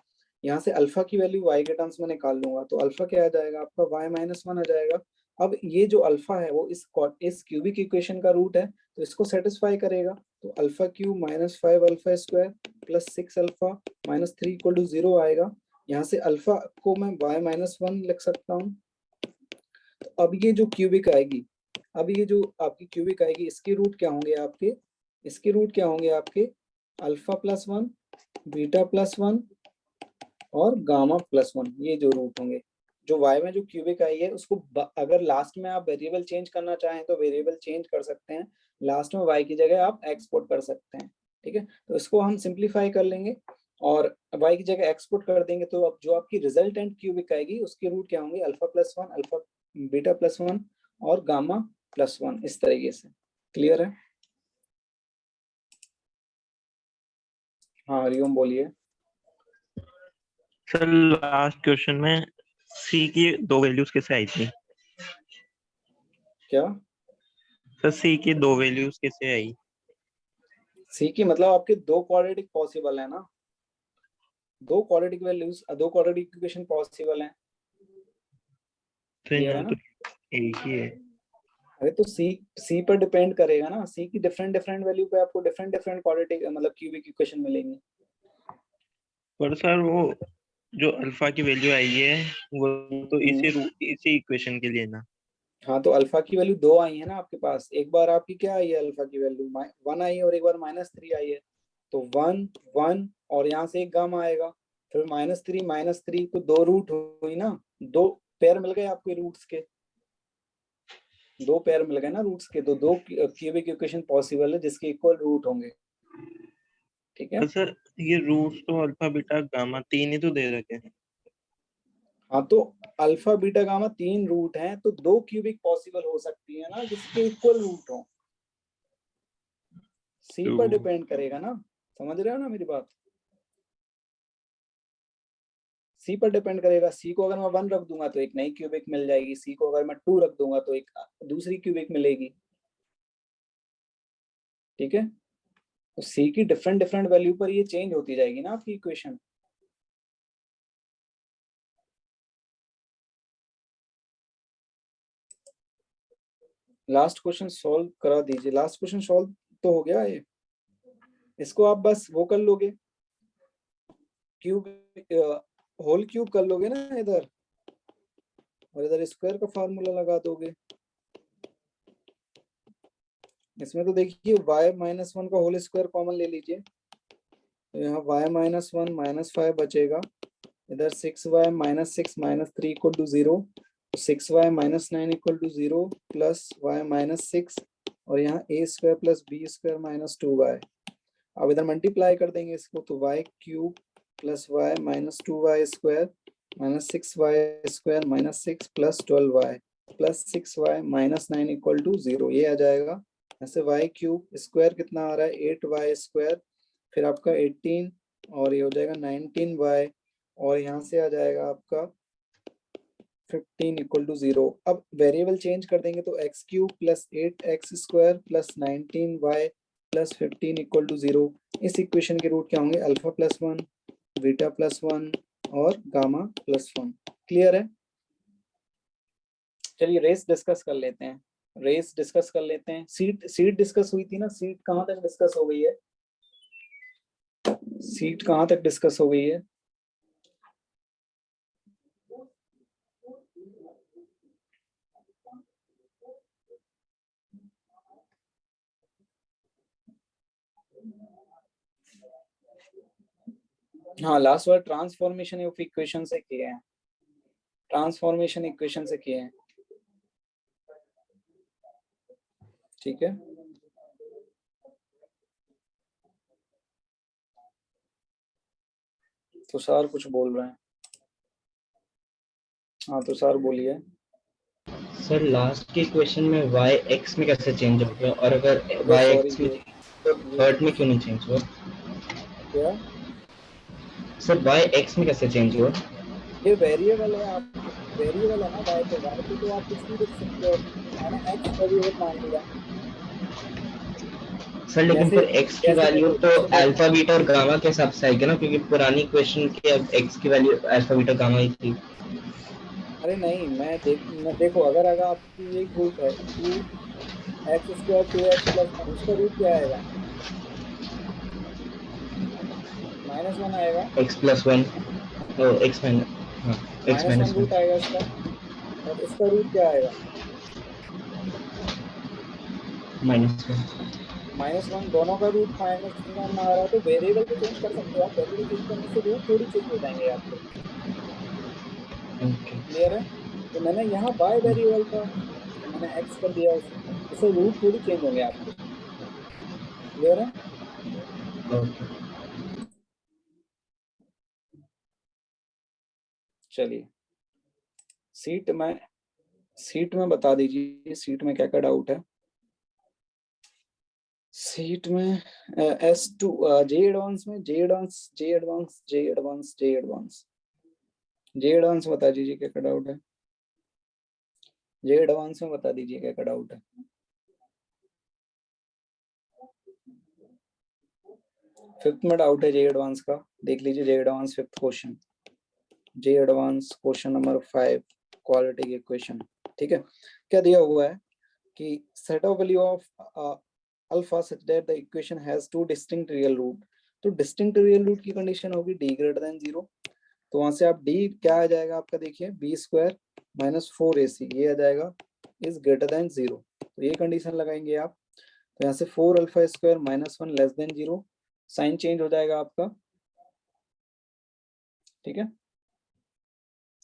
Speaker 2: यहाँ से अल्फा की वैल्यू y के टर्म्स में निकाल लूंगा, तो अल्फा क्या आ जाएगा आपका, y - 1 आ जाएगा। अब ये जो अल्फा है वो इस क्यूबिक इक्वेशन का रूट है, तो इसको सेटिस्फाई करेगा। तो α³ - 5α² + 6α - 3 = 0 आएगा। यहाँ से अल्फा को मैं y - 1 लिख सकता हूँ। तो अब ये जो क्यूबिक आएगी, अब ये जो आपकी क्यूबिक आएगी, इसके रूट क्या होंगे आपके, इसके रूट क्या होंगे आपके, अल्फा +1 बीटा +1 और गामा +1, ये जो रूट होंगे। जो y में जो क्यूबिक आई है उसको अगर लास्ट में आप वेरिएबल चेंज करना चाहें तो वेरिएबल चेंज कर सकते हैं, लास्ट में y की जगह आप x पुट कर सकते हैं, ठीक है। तो इसको हम सिंप्लीफाई कर लेंगे और y की जगह x पुट कर देंगे, तो अब जो आपकी रिजल्टेंट क्यूबिक आएगी उसके रूट क्या होंगे, अल्फा +1 अल्फा बीटा +1 और गामा +1, इस तरीके से। क्लियर है? हाँ हरिओम बोलिए।
Speaker 5: सर लास्ट क्वेश्चन में c की 2 वैल्यूज कैसे आई थी?
Speaker 2: क्या
Speaker 5: सर c की 2 वैल्यूज कैसे आई?
Speaker 2: c की मतलब आपके 2 क्वाड्रेटिक पॉसिबल है ना, 2 quadratic values, 2 quadratic equation possible हैं।
Speaker 5: फिर
Speaker 2: क्लियर है
Speaker 5: यहाँ
Speaker 2: ना?
Speaker 5: तो एक ही है।
Speaker 2: अरे तो सी पर डिपेंड करेगा ना, सी की डिफरेंट वैल्यू पे आपको डिफरेंट क्वाड्रेटिक मतलब क्यूबिक इक्वेशन मिलेंगी।
Speaker 5: पर सर वो जो अल्फा की वैल्यू आई है वो तो इसी इक्वेशन के लिए ना।
Speaker 2: हाँ तो अल्फा की वैल्यू 2 आई है ना आपके पास, एक बार आपकी क्या आई है अल्फा की वैल्यू 1 आई है और एक बार -3 आई है। तो 1 1 और यहाँ से एक गामा आएगा, फिर -3 तो 2 रूट हुई ना, 2 पेयर मिल गए आपके रूट्स के, 2 पेयर मिल गए ना रूट्स के, तो 2 क्यूबिक इक्वेशन पॉसिबल है जिसके इक्वल रूट होंगे, ठीक है।
Speaker 5: तो सर ये रूट्स तो अल्फा बीटा गामा 3 ही तो दे रखे हैं।
Speaker 2: हाँ तो अल्फा बीटा गामा 3 रूट हैं, तो 2 क्यूबिक पॉसिबल हो सकती है ना जिसके इक्वल रूट हो। सी पर डिपेंड करेगा ना, समझ रहे हो ना मेरी बात, सी पर डिपेंड करेगा। सी को अगर मैं 1 रख दूंगा तो एक नई क्यूबिक मिल जाएगी, सी को अगर मैं 2 रख दूंगा तो एक दूसरी क्यूबिक मिलेगी। ठीक है, तो सी की डिफरेंट डिफरेंट वैल्यू पर ये चेंज होती जाएगी ना आपकी इक्वेशन। लास्ट क्वेश्चन सॉल्व करा दीजिए। लास्ट क्वेश्चन सॉल्व तो हो गया ये, इसको आप बस वो कर लोगे, क्यूब होल क्यूब कर लोगे ना इधर, और इधर स्क्वायर का फार्मूला लगा दोगे। इसमें तो देखिए y-1 का होल स्क्वायर कॉमन ले लीजिए, तो यहाँ y-1 -5 बचेगा, इधर 6y - 6 - 3 = 0, 6y - 9 = 0 प्लस y - 6, और यहाँ a² + b² - 2y। अब इधर मल्टीप्लाई कर देंगे इसको, तो y³ + y - 2y² - 6y² - 6 + 12y + 6y - 9 = 0। ये आ जाएगा। ऐसे y³ स्क्वायर कितना आ रहा है 8y², फिर आपका 18, और ये हो जाएगा 19y, और यहाँ से आ जाएगा आपका 15 = 0। अब वेरिएबल चेंज कर देंगे तो x³ + 8x² + 19y + 15 = 0। इस इक्वेशन के रूट क्या होंगे, अल्फा +1, बीटा +1 और गामा +1। क्लियर है? चलिए रेस डिस्कस कर लेते हैं, रेस डिस्कस कर लेते हैं। सीट डिस्कस हुई थी ना, सीट कहाँ तक डिस्कस हो गई है, सीट कहाँ तक डिस्कस हो गई है? हाँ, last bar transformation of equation से किए हैं, ट्रांसफॉर्मेशन इक्वेशन से किए हैं। ठीक है, तो सर कुछ बोल रहे हैं। हाँ तो सर बोलिए।
Speaker 11: सर लास्ट के क्वेश्चन में y x में कैसे चेंज हो गया, और अगर y x में तो थर्ड में क्यों नहीं चेंज हुआ?
Speaker 2: क्या
Speaker 11: सर y x में कैसे चेंज हुआ?
Speaker 2: ये वेरिएबल है, आप वेरिएबल है ना y पे तो आप कुछ भी लिख सकते हो, मैंने x वेरिएबल मान लिया।
Speaker 11: सर लेकिन
Speaker 2: जैसे
Speaker 11: फिर x की वैल्यू तो अल्फा बीटा और गामा के हिसाब से आएगी ना, क्योंकि पुरानी क्वेश्चन के अब x की वैल्यू अल्फा बीटा गामा ही थी।
Speaker 2: अरे नहीं, मैं देखो, अगर आपकी एक रूट है 2x² 2x + 1, उसका रूट क्या आएगा, -1 आएगा,
Speaker 11: x + 1 तो x माइनस, हाँ x
Speaker 2: -1 रूट
Speaker 11: -1
Speaker 2: आएगा इसका, और इसका रूट क्या आएगा, -1। दोनों का रूट -1 आ रहा है, तो वेरिएबल को चेंज कर सकते हो आप, वेरिएबल चेंज करने से रूट थोड़ी चेंज हो जाएंगे आपके। क्लियर है? तो मैंने यहाँ y वेरिएबल था तो मैंने x कर दिया उसे, इससे रूट थोड़ी चेंज होंगे आपके। क्लियर है? चलिए सीट में बता दीजिए, सीट में क्या क्या डाउट है। सीट में S2 जे एडवांस में, जे एडवांस बता दीजिए क्या क्या डाउट है, जे एडवांस में बता दीजिए क्या क्या डाउट है। फिफ्थ में डाउट है जे एडवांस का, देख लीजिए J advance fifth question, J advance question number 5 quality equation. ठीक है, क्या दिया हुआ है कि set of value of alpha such that the equation has two distinct real root. तो डिस्टिंक्ट रियल रूट की कंडीशन होगी d > 0, तो वहां से आप d क्या आ जाएगा आपका, देखिए b² - 4ac ये आ जाएगा इज ग्रेटर देन 0, तो ये कंडीशन लगाएंगे आप। तो यहाँ से 4α² - 1 लेस देन 0, साइन चेंज हो जाएगा आपका। ठीक है,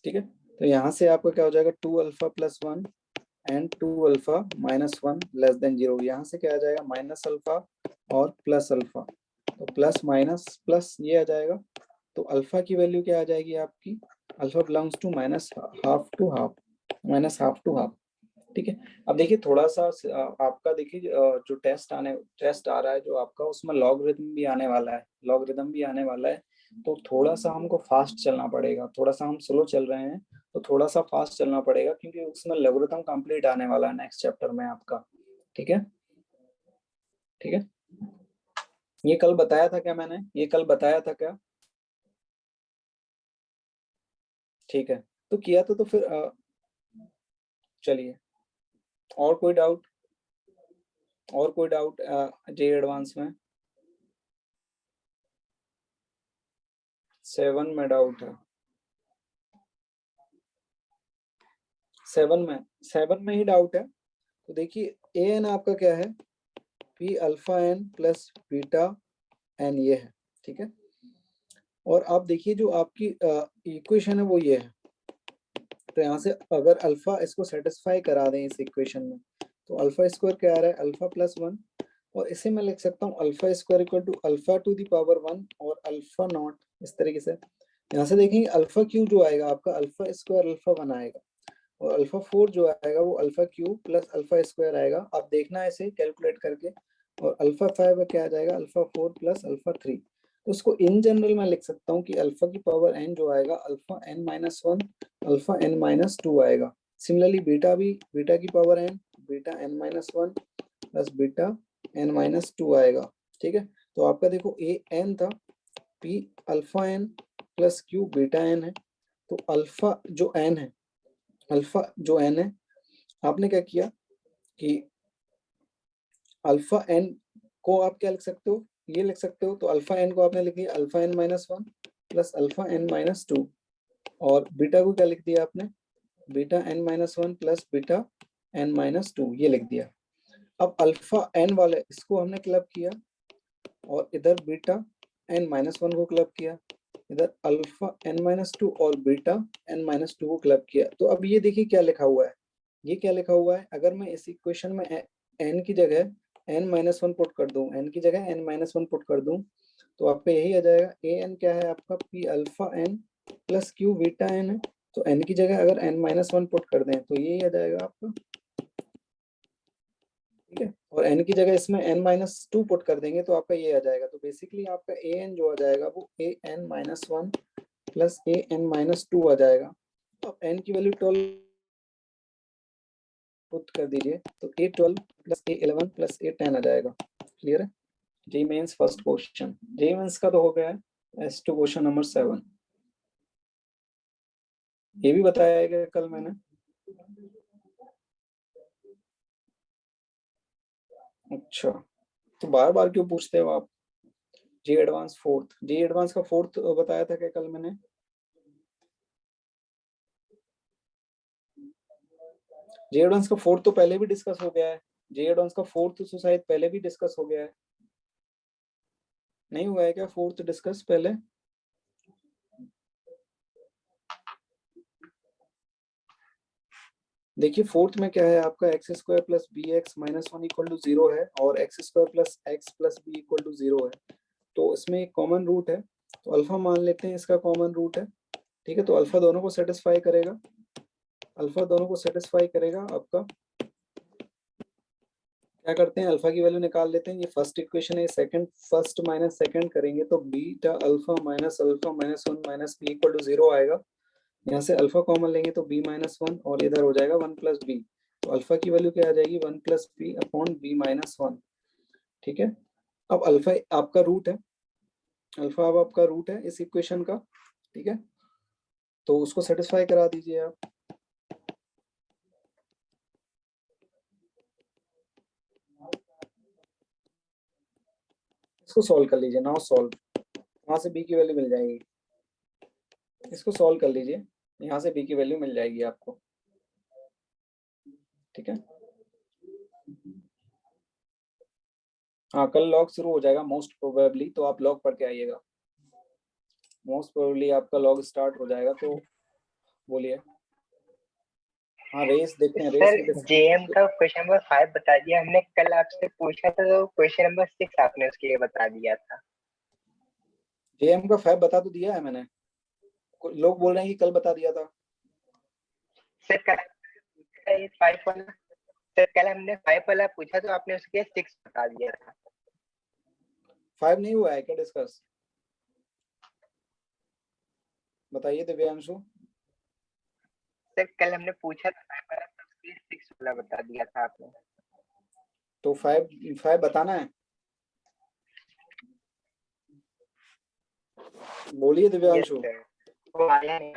Speaker 2: ठीक है, तो यहाँ से आपका क्या हो जाएगा 2α + 1 एंड 2α - 1 लेस देन 0, यहाँ से क्या आ जाएगा -α और +α, तो प्लस माइनस प्लस ये आ जाएगा। तो अल्फा की वैल्यू क्या आ जाएगी आपकी, alpha belongs to -½ to half, -½ to half. ठीक है, अब देखिए थोड़ा सा आपका देखिए जो टेस्ट आ रहा है जो आपका, उसमें लॉगरिथम भी आने वाला है, लॉगरिथम भी आने वाला है। तो थोड़ा सा हमको फास्ट चलना पड़ेगा, थोड़ा सा हम स्लो चल रहे हैं तो थोड़ा सा फास्ट चलना पड़ेगा, क्योंकि उसमें लॉगरिथम कंप्लीट आने वाला है नेक्स्ट चैप्टर में आपका। ठीक है, ठीक है। ये कल बताया था क्या मैंने, ये कल बताया था क्या? ठीक है, तो किया तो फिर चलिए, और कोई डाउट, और कोई डाउट जे एडवांस में? 7 में डाउट है, 7 में ही डाउट है। तो देखिए ए एन आपका क्या है, p alpha n plus beta n, ये है। ठीक है, और आप देखिए जो आपकी इक्वेशन है वो ये है। तो यहाँ से अगर अल्फा इसको सेटिस्फाई करा दें इस इक्वेशन में, तो अल्फा स्क्वायर क्या आ रहा है, अल्फा प्लस 1, और इसे मैं लिख सकता हूँ alpha square equal to alpha to the power 1 और अल्फा नॉट, इस तरीके से। यहाँ से देखेंगे अल्फा क्यू जो आएगा आपका अल्फा स्क्वायर अल्फा 1 आएगा, और अल्फा 4 जो आएगा वो alpha Q plus alpha square आएगा। आप देखना ऐसे कैलकुलेट करके, और अल्फा 5 क्या आ जाएगा, अल्फा 4 प्लस अल्फा 3। तो उसको इन जनरल मैं लिख सकता हूँ कि अल्फा की पावर n जो आएगा alpha n minus 1 alpha n minus 2 आएगा। सिमिलरली बीटा भी, बीटा की power n beta n minus 1 plus beta n minus 2 आएगा। ठीक है, तो आपका देखो ए n था, p alpha n plus q beta n है। तो अल्फा जो n है, अल्फा जो n है, आपने क्या किया कि अल्फा n को आप क्या लिख सकते हो, ये लिख सकते हो। तो अल्फा n को आपने लिख दिया alpha n minus 1 plus alpha n minus 2, और बीटा को क्या लिख दिया आपने, beta n minus 1 plus beta n minus 2, ये लिख दिया। अब अल्फा n वाले इसको हमने क्लब किया, और इधर बीटा n माइनस 1 को क्लब किया, इधर अल्फा n माइनस 2 और बीटा n माइनस 2 को क्लब किया। तो अब ये देखिए क्या लिखा हुआ है, ये क्या लिखा हुआ है, अगर मैं इस इक्वेशन में n की जगह n माइनस 1 पुट कर दूं, n की जगह n माइनस 1 पुट कर दूं, तो आपका यही आ जाएगा। ए एन क्या है आपका, P alpha n plus Q beta n है। तो n की जगह अगर n माइनस 1 पुट कर दें तो यही आ जाएगा आपका। ठीक है, और n की जगह इसमें n माइनस 2 पुट कर देंगे तो आपका ये आ जाएगा। तो बेसिकली आपका ए एन जो आ जाएगा वो A N minus 1 plus A N minus 2 आ जाएगा। अब n की वैल्यू 12 पुट कर दीजिए, तो A12 plus A11 plus A10 आ जाएगा। क्लियर है? जे मेंस फर्स्ट क्वेश्चन, जे मेंस का तो हो गया है। S2 क्वेश्चन नंबर 7, ये भी बताया गया कल मैंने। अच्छा, तो बार बार क्यों पूछते हो आप? जे एडवांस फोर्थ, जे एडवांस का फोर्थ बताया था क्या कल मैंने? जे एडवांस का फोर्थ तो पहले भी डिस्कस हो गया है। जे एडवांस का फोर्थ तो शायद पहले भी डिस्कस हो गया है, नहीं हुआ है क्या फोर्थ डिस्कस पहले? देखिए फोर्थ में क्या है आपका, x square plus B x minus 1 equal to 0 है, और x square plus x plus b equal to 0 है। तो इसमें एक कॉमन रूट है, तो अल्फा मान लेते हैं इसका कॉमन रूट है। ठीक है, तो अल्फा दोनों को सेटिस्फाई करेगा, अल्फा दोनों को सेटिस्फाई करेगा आपका। क्या करते हैं, अल्फा की वैल्यू निकाल लेते हैं। ये फर्स्ट इक्वेशन है, सेकंड फर्स्ट माइनस सेकंड करेंगे तो beta alpha minus 1 minus b equal to 0 आएगा। यहाँ से अल्फा कॉमन लेंगे तो b माइनस 1, और इधर हो जाएगा 1 प्लस बी। तो अल्फा की वैल्यू क्या आ जाएगी, 1 plus b upon b minus 1। ठीक है, अब अल्फा आपका रूट है, अल्फा अब आपका रूट है इस इक्वेशन का। ठीक है, तो उसको सेटिस्फाई करा दीजिए आप। इसको सॉल्व कर लीजिए, नाउ सॉल्व, वहां से b की वैल्यू मिल जाएगी। इसको सॉल्व कर लीजिए, यहाँ से b की वैल्यू मिल जाएगी आपको। ठीक है, हाँ कल लॉग शुरू हो जाएगा मोस्ट प्रोबेबली, तो आप लॉग पढ़ के आइएगा। मोस्ट प्रोबेबली आपका लॉग स्टार्ट हो जाएगा, तो बोलिए। हाँ रेस देखते हैं, रेस
Speaker 4: सर जेएम का क्वेश्चन नंबर 5 बता दिया हमने, कल आपसे पूछा था तो क्वेश्चन नंबर 6 आपने उसके लिए बता दिया था।
Speaker 2: जेएम का 5 बता तो दिया है मैंने, लोग बोल रहे हैं कि कल बता दिया था।
Speaker 4: सर कल 5 वाला, सर कल हमने 5 वाला पूछा तो आपने उसके 6 बता दिया था।
Speaker 2: 5 नहीं हुआ है क्या डिस्कस? बताइए दिव्यांशु।
Speaker 4: सर कल हमने पूछा था 6 वाला बता दिया था आपने।
Speaker 2: तो 5 बताना है, बोलिए दिव्यांशु।
Speaker 4: वो आया नहीं।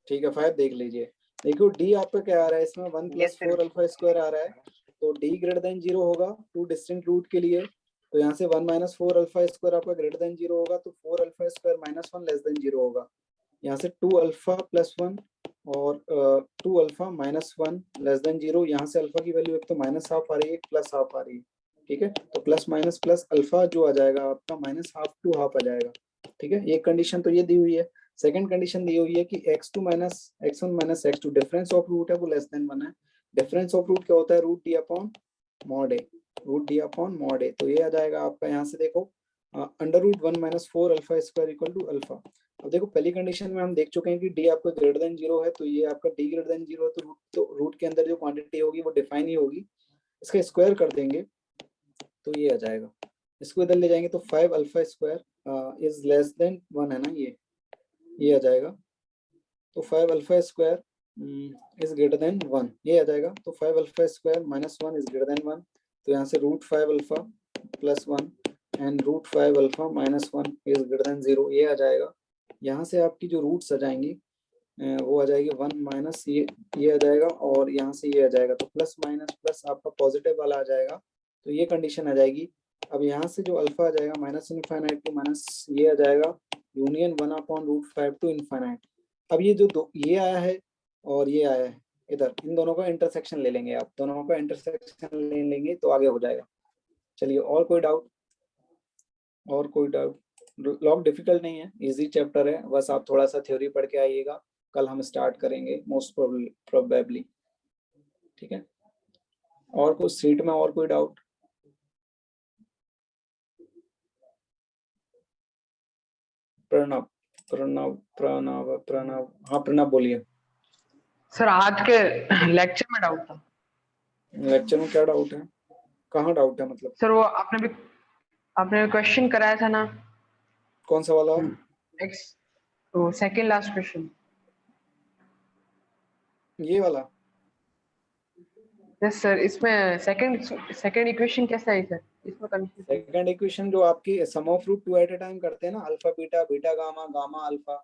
Speaker 2: ठीक है 5 देख लीजिए। देखो डी आपका क्या आ रहा है इसमें, 1 + 4 अल्फा स्क्वायर आ रहा है, तो डी ग्रेटर देन 0 होगा 2 डिस्टिंक्ट रूट के लिए। तो यहाँ से 1 - 4 अल्फा स्क्वायर आपका ग्रेटर देन 0 होगा, तो 4 अल्फा स्क्वायर - 1 लेस देन 0 होगा। यहाँ से 2 अल्फा + 1 और 2 अल्फा -1 लेस देन 0। यहाँ से अल्फा की वैल्यू एक तो -½ आ रही है, एक +½ आ रही है, ठीक है। तो प्लस माइनस प्लस अल्फा जो आ जाएगा आपका -½ to ½ आ जाएगा, ठीक है। एक कंडीशन तो ये दी हुई है। सेकंड कंडीशन दी हुई है कि x2 - x1 - x2 difference of root है वो लेस देन 1 है। डिफरेंस ऑफ रूट क्या होता है, √d/mod a, √d/mod a। तो ये आ जाएगा आपका, यहाँ से देखो √1 - 4 alpha square equal to alpha. अब देखो पहली कंडीशन में हम देख चुके हैं कि d आपका ग्रेटर देन 0 है, तो ये आपका d ग्रेटर देन 0 है, तो रूट के अंदर जो क्वांटिटी होगी वो डिफाइन ही होगी। इसका स्क्वायर कर देंगे तो ये आ जाएगा, इसको इधर ले जाएंगे तो 5 alpha square is less then 1 है ना, ये आ जाएगा। तो 5 alpha square is greater then 1, ये आ जाएगा। तो 5 alpha square -1 is greater then 1, तो यहाँ से √5 alpha + 1 and √5 alpha -1 is greater then 0, ये आ जाएगा। यहाँ से आपकी जो रूट्स आ जाएंगी वो आ जाएगी 1 माइनस ये आ जाएगा, और यहाँ से ये आ जाएगा, तो प्लस माइनस प्लस आपका पॉजिटिव वाला आ जाएगा, तो ये कंडीशन आ जाएगी। अब यहाँ से जो अल्फा आ जाएगा -∞ to माइनस ये आ जाएगा यूनियन 1/√5 to इनफाइनाइट। अब ये जो ये आया है और ये आया है इधर, इन दोनों का इंटरसेक्शन ले लेंगे आप, दोनों का इंटरसेक्शन ले लेंगे तो आगे हो जाएगा। चलिए और कोई डाउट, और कोई डाउट? लॉग डिफिकल्ट नहीं है, इजी चैप्टर है, बस आप थोड़ा सा थ्योरी पढ़ के आइएगा, कल हम स्टार्ट करेंगे मोस्ट प्रोबेबली, ठीक है। और कुछ सीट में और कोई डाउट? प्रणव प्रणव प्रणव प्रणव हाँ प्रणव बोलिए।
Speaker 12: सर आज के लेक्चर में डाउट था।
Speaker 2: लेक्चर में क्या डाउट है, कहाँ डाउट है मतलब?
Speaker 12: सर वो आपने क्वेश्चन कराया था ना,
Speaker 2: कौन सा वाला?
Speaker 12: तो सेकंड लास्ट क्वेश्चन,
Speaker 2: ये वाला?
Speaker 12: Yes sir. इसमें सेकंड इक्वेशन कैसा है सर? इसमें कंफ्यूजन।
Speaker 2: सेकंड इक्वेशन जो आपकी sum of root 2 at a time करते हैं ना, alpha beta, beta gamma, gamma alpha,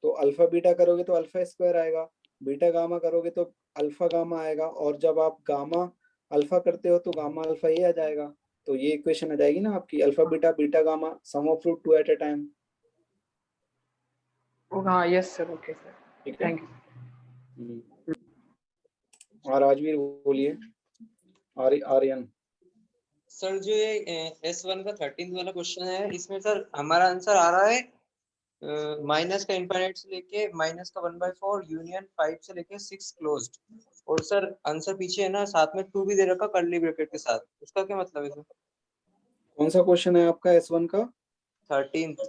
Speaker 2: तो अल्फा बीटा करोगे तो अल्फा स्क्वायर आएगा, बीटा गामा करोगे तो अल्फा गामा आएगा, और जब आप गामा अल्फा करते हो तो गामा अल्फा ये आ जाएगा। तो ये इक्वेशन आ जाएगी ना आपकी, alpha beta beta gamma sum of root 2 at a time.
Speaker 12: हाँ यस सर, ओके सर,
Speaker 2: ठीक है।
Speaker 12: Thank you.
Speaker 2: और राजवीर बोलिए। आर्यन
Speaker 13: सर जो ये S1 का 13th वाला क्वेश्चन है, इसमें सर हमारा आंसर आ रहा है माइनस का इनफाइनाइट से लेके माइनस का 1/4 यूनियन 5 से लेके 6 क्लोज्ड, और सर आंसर पीछे है ना साथ में 2 भी दे रखा कर्ली ब्रैकेट के साथ, उसका क्या मतलब है सर?
Speaker 2: कौन सा क्वेश्चन है आपका S1 का?
Speaker 13: 13th।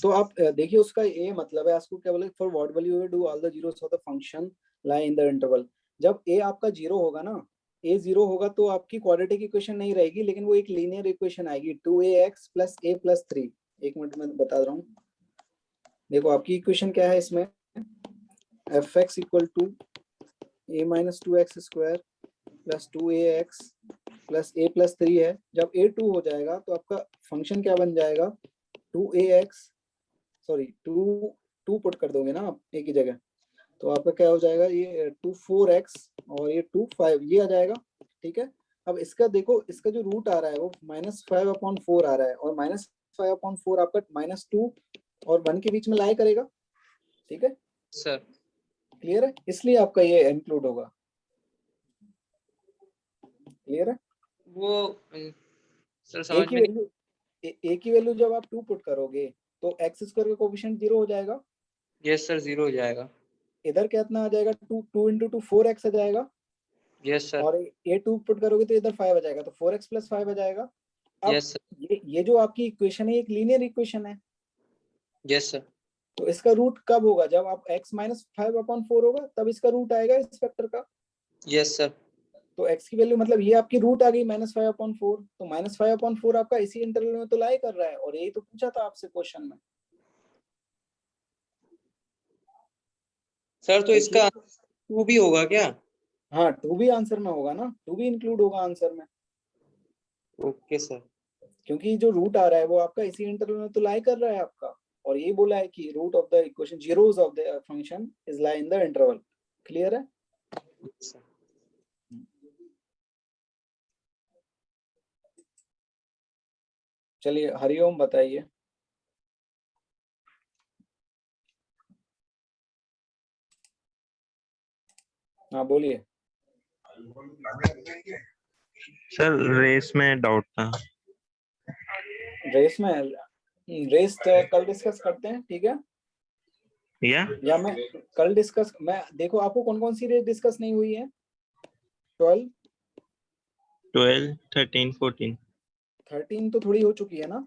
Speaker 2: तो आप देखिए उसका ये मतलब है, आपको क्या बोले, for what value you do all the zeros of the function lie in the interval. जब a आपका 0 होगा ना, a 0 होगा तो आपकी क्वाड्रेटिक इक्वेशन नहीं रहेगी, लेकिन वो एक लीनियर इक्वेशन आएगी 2ax + a + 3। एक मिनट में बता रहा हूँ। देखो आपकी इक्वेशन क्या है इसमें, fx = a - 2x² + 2ax + a + 3 है। जब a 2 हो जाएगा तो आपका फंक्शन क्या बन जाएगा, 2 पुट कर दोगे ना आप एक ही जगह, तो आपका क्या हो जाएगा, ये 2 4x और ये 2 5 ये आ जाएगा, ठीक है। अब इसका देखो, इसका जो रूट आ रहा है वो -5/4 आ रहा है, और -5/4 आपका -2 और 1 के बीच में लाई करेगा, ठीक है
Speaker 13: सर।
Speaker 2: क्लियर है, इसलिए आपका ये इंक्लूड होगा। क्लियर है?
Speaker 13: वो सर
Speaker 2: a
Speaker 13: समझ
Speaker 2: की
Speaker 13: में
Speaker 2: वैल्यू a की वैल्यू जब आप 2 पुट करोगे तो x² का कोएफिशिएंट 0 हो जाएगा।
Speaker 13: यस सर, 0 हो जाएगा।
Speaker 2: इधर कितना आ जाएगा, 2 × 2 4x आ जाएगा।
Speaker 13: Yes sir.
Speaker 2: और a 2 पुट करोगे तो इधर 5 आ जाएगा, तो 4x + 5 आ जाएगा। अब
Speaker 13: यस सर।
Speaker 2: ये जो आपकी इक्वेशन है एक लीनियर इक्वेशन है।
Speaker 13: Yes sir.
Speaker 2: तो इसका रूट कब होगा, जब आप x - 5/4 होगा तब इसका रूट आएगा इस वेक्टर का।
Speaker 13: Yes sir.
Speaker 2: तो x की वैल्यू मतलब ये आपकी रूट आ गई -5/4, तो -5/4 आपका इसी इंटरवल में तो लाई कर रहा है, और यही तो पूछा था आपसे क्वेश्चन में।
Speaker 13: सर तो इसका 2 भी होगा क्या?
Speaker 2: हाँ 2 भी आंसर में होगा ना, 2 भी इंक्लूड होगा आंसर में।
Speaker 13: Okay sir.
Speaker 2: क्योंकि जो रूट आ रहा है वो आपका इसी इंटरवल में तो लाई कर रहा है आपका, और ये बोला है कि root of the equation zeros of the function is lie in the interval. Clear है? चलिए हरिओम बताइए। हाँ बोलिए।
Speaker 5: सर रेस में डाउट था।
Speaker 2: रेस में, रेस कल डिस्कस करते हैं, ठीक है? या मैं कल डिस्कस, मैं देखो आपको कौन कौन सी रेस डिस्कस नहीं हुई है? 12,
Speaker 5: 13, 14।
Speaker 2: 13 तो थोड़ी हो चुकी है ना?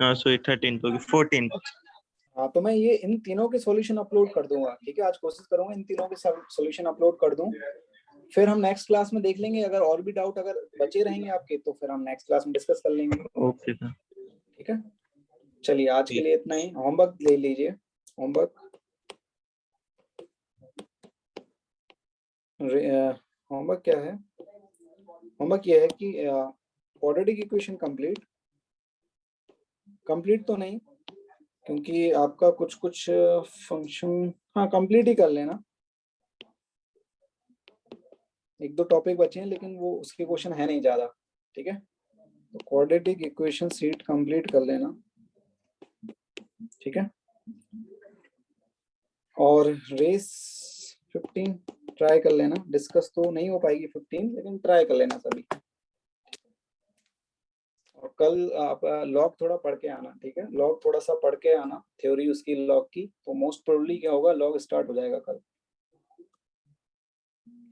Speaker 5: हाँ सॉरी 13 तो 14।
Speaker 2: हाँ तो मैं ये इन तीनों के सॉल्यूशन अपलोड कर दूंगा, ठीक है? आज कोशिश करूंगा इन तीनों के सॉल्यूशन अपलोड कर दूं, फिर हम नेक्स्ट क्लास में देख लेंगे। अगर और भी डाउट अगर बचे रहेंगे आपके तो फिर हम नेक्स्ट क्लास में डिस्कस कर लेंगे।
Speaker 5: Okay sir.
Speaker 2: ठीक है, चलिए आज के लिए इतना ही। होमवर्क ले लीजिए। होमवर्क होमवर्क क्या है? होमवर्क ये है कि क्वाड्रेटिक इक्वेशन कंप्लीट तो नहीं, क्योंकि आपका कुछ कुछ फंक्शन हाँ कंप्लीट ही कर लेना। एक दो टॉपिक बचे हैं लेकिन वो उसके क्वेश्चन है नहीं ज्यादा, ठीक है? तो क्वाड्रेटिक इक्वेशन सीट कंप्लीट कर लेना, ठीक है? और रेस 15 ट्राई कर लेना। डिस्कस तो नहीं हो पाएगी 15, लेकिन ट्राई कर लेना सभी। और कल आप लॉग थोड़ा पढ़ के आना, ठीक है? लॉग थोड़ा सा पढ़ के आना, थ्योरी उसकी लॉग की, तो मोस्ट प्रोबेबली क्या होगा, लॉग स्टार्ट हो जाएगा कल।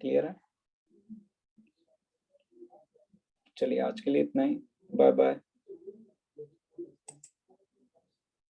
Speaker 2: क्लियर है? चलिए आज के लिए इतना ही। Bye bye.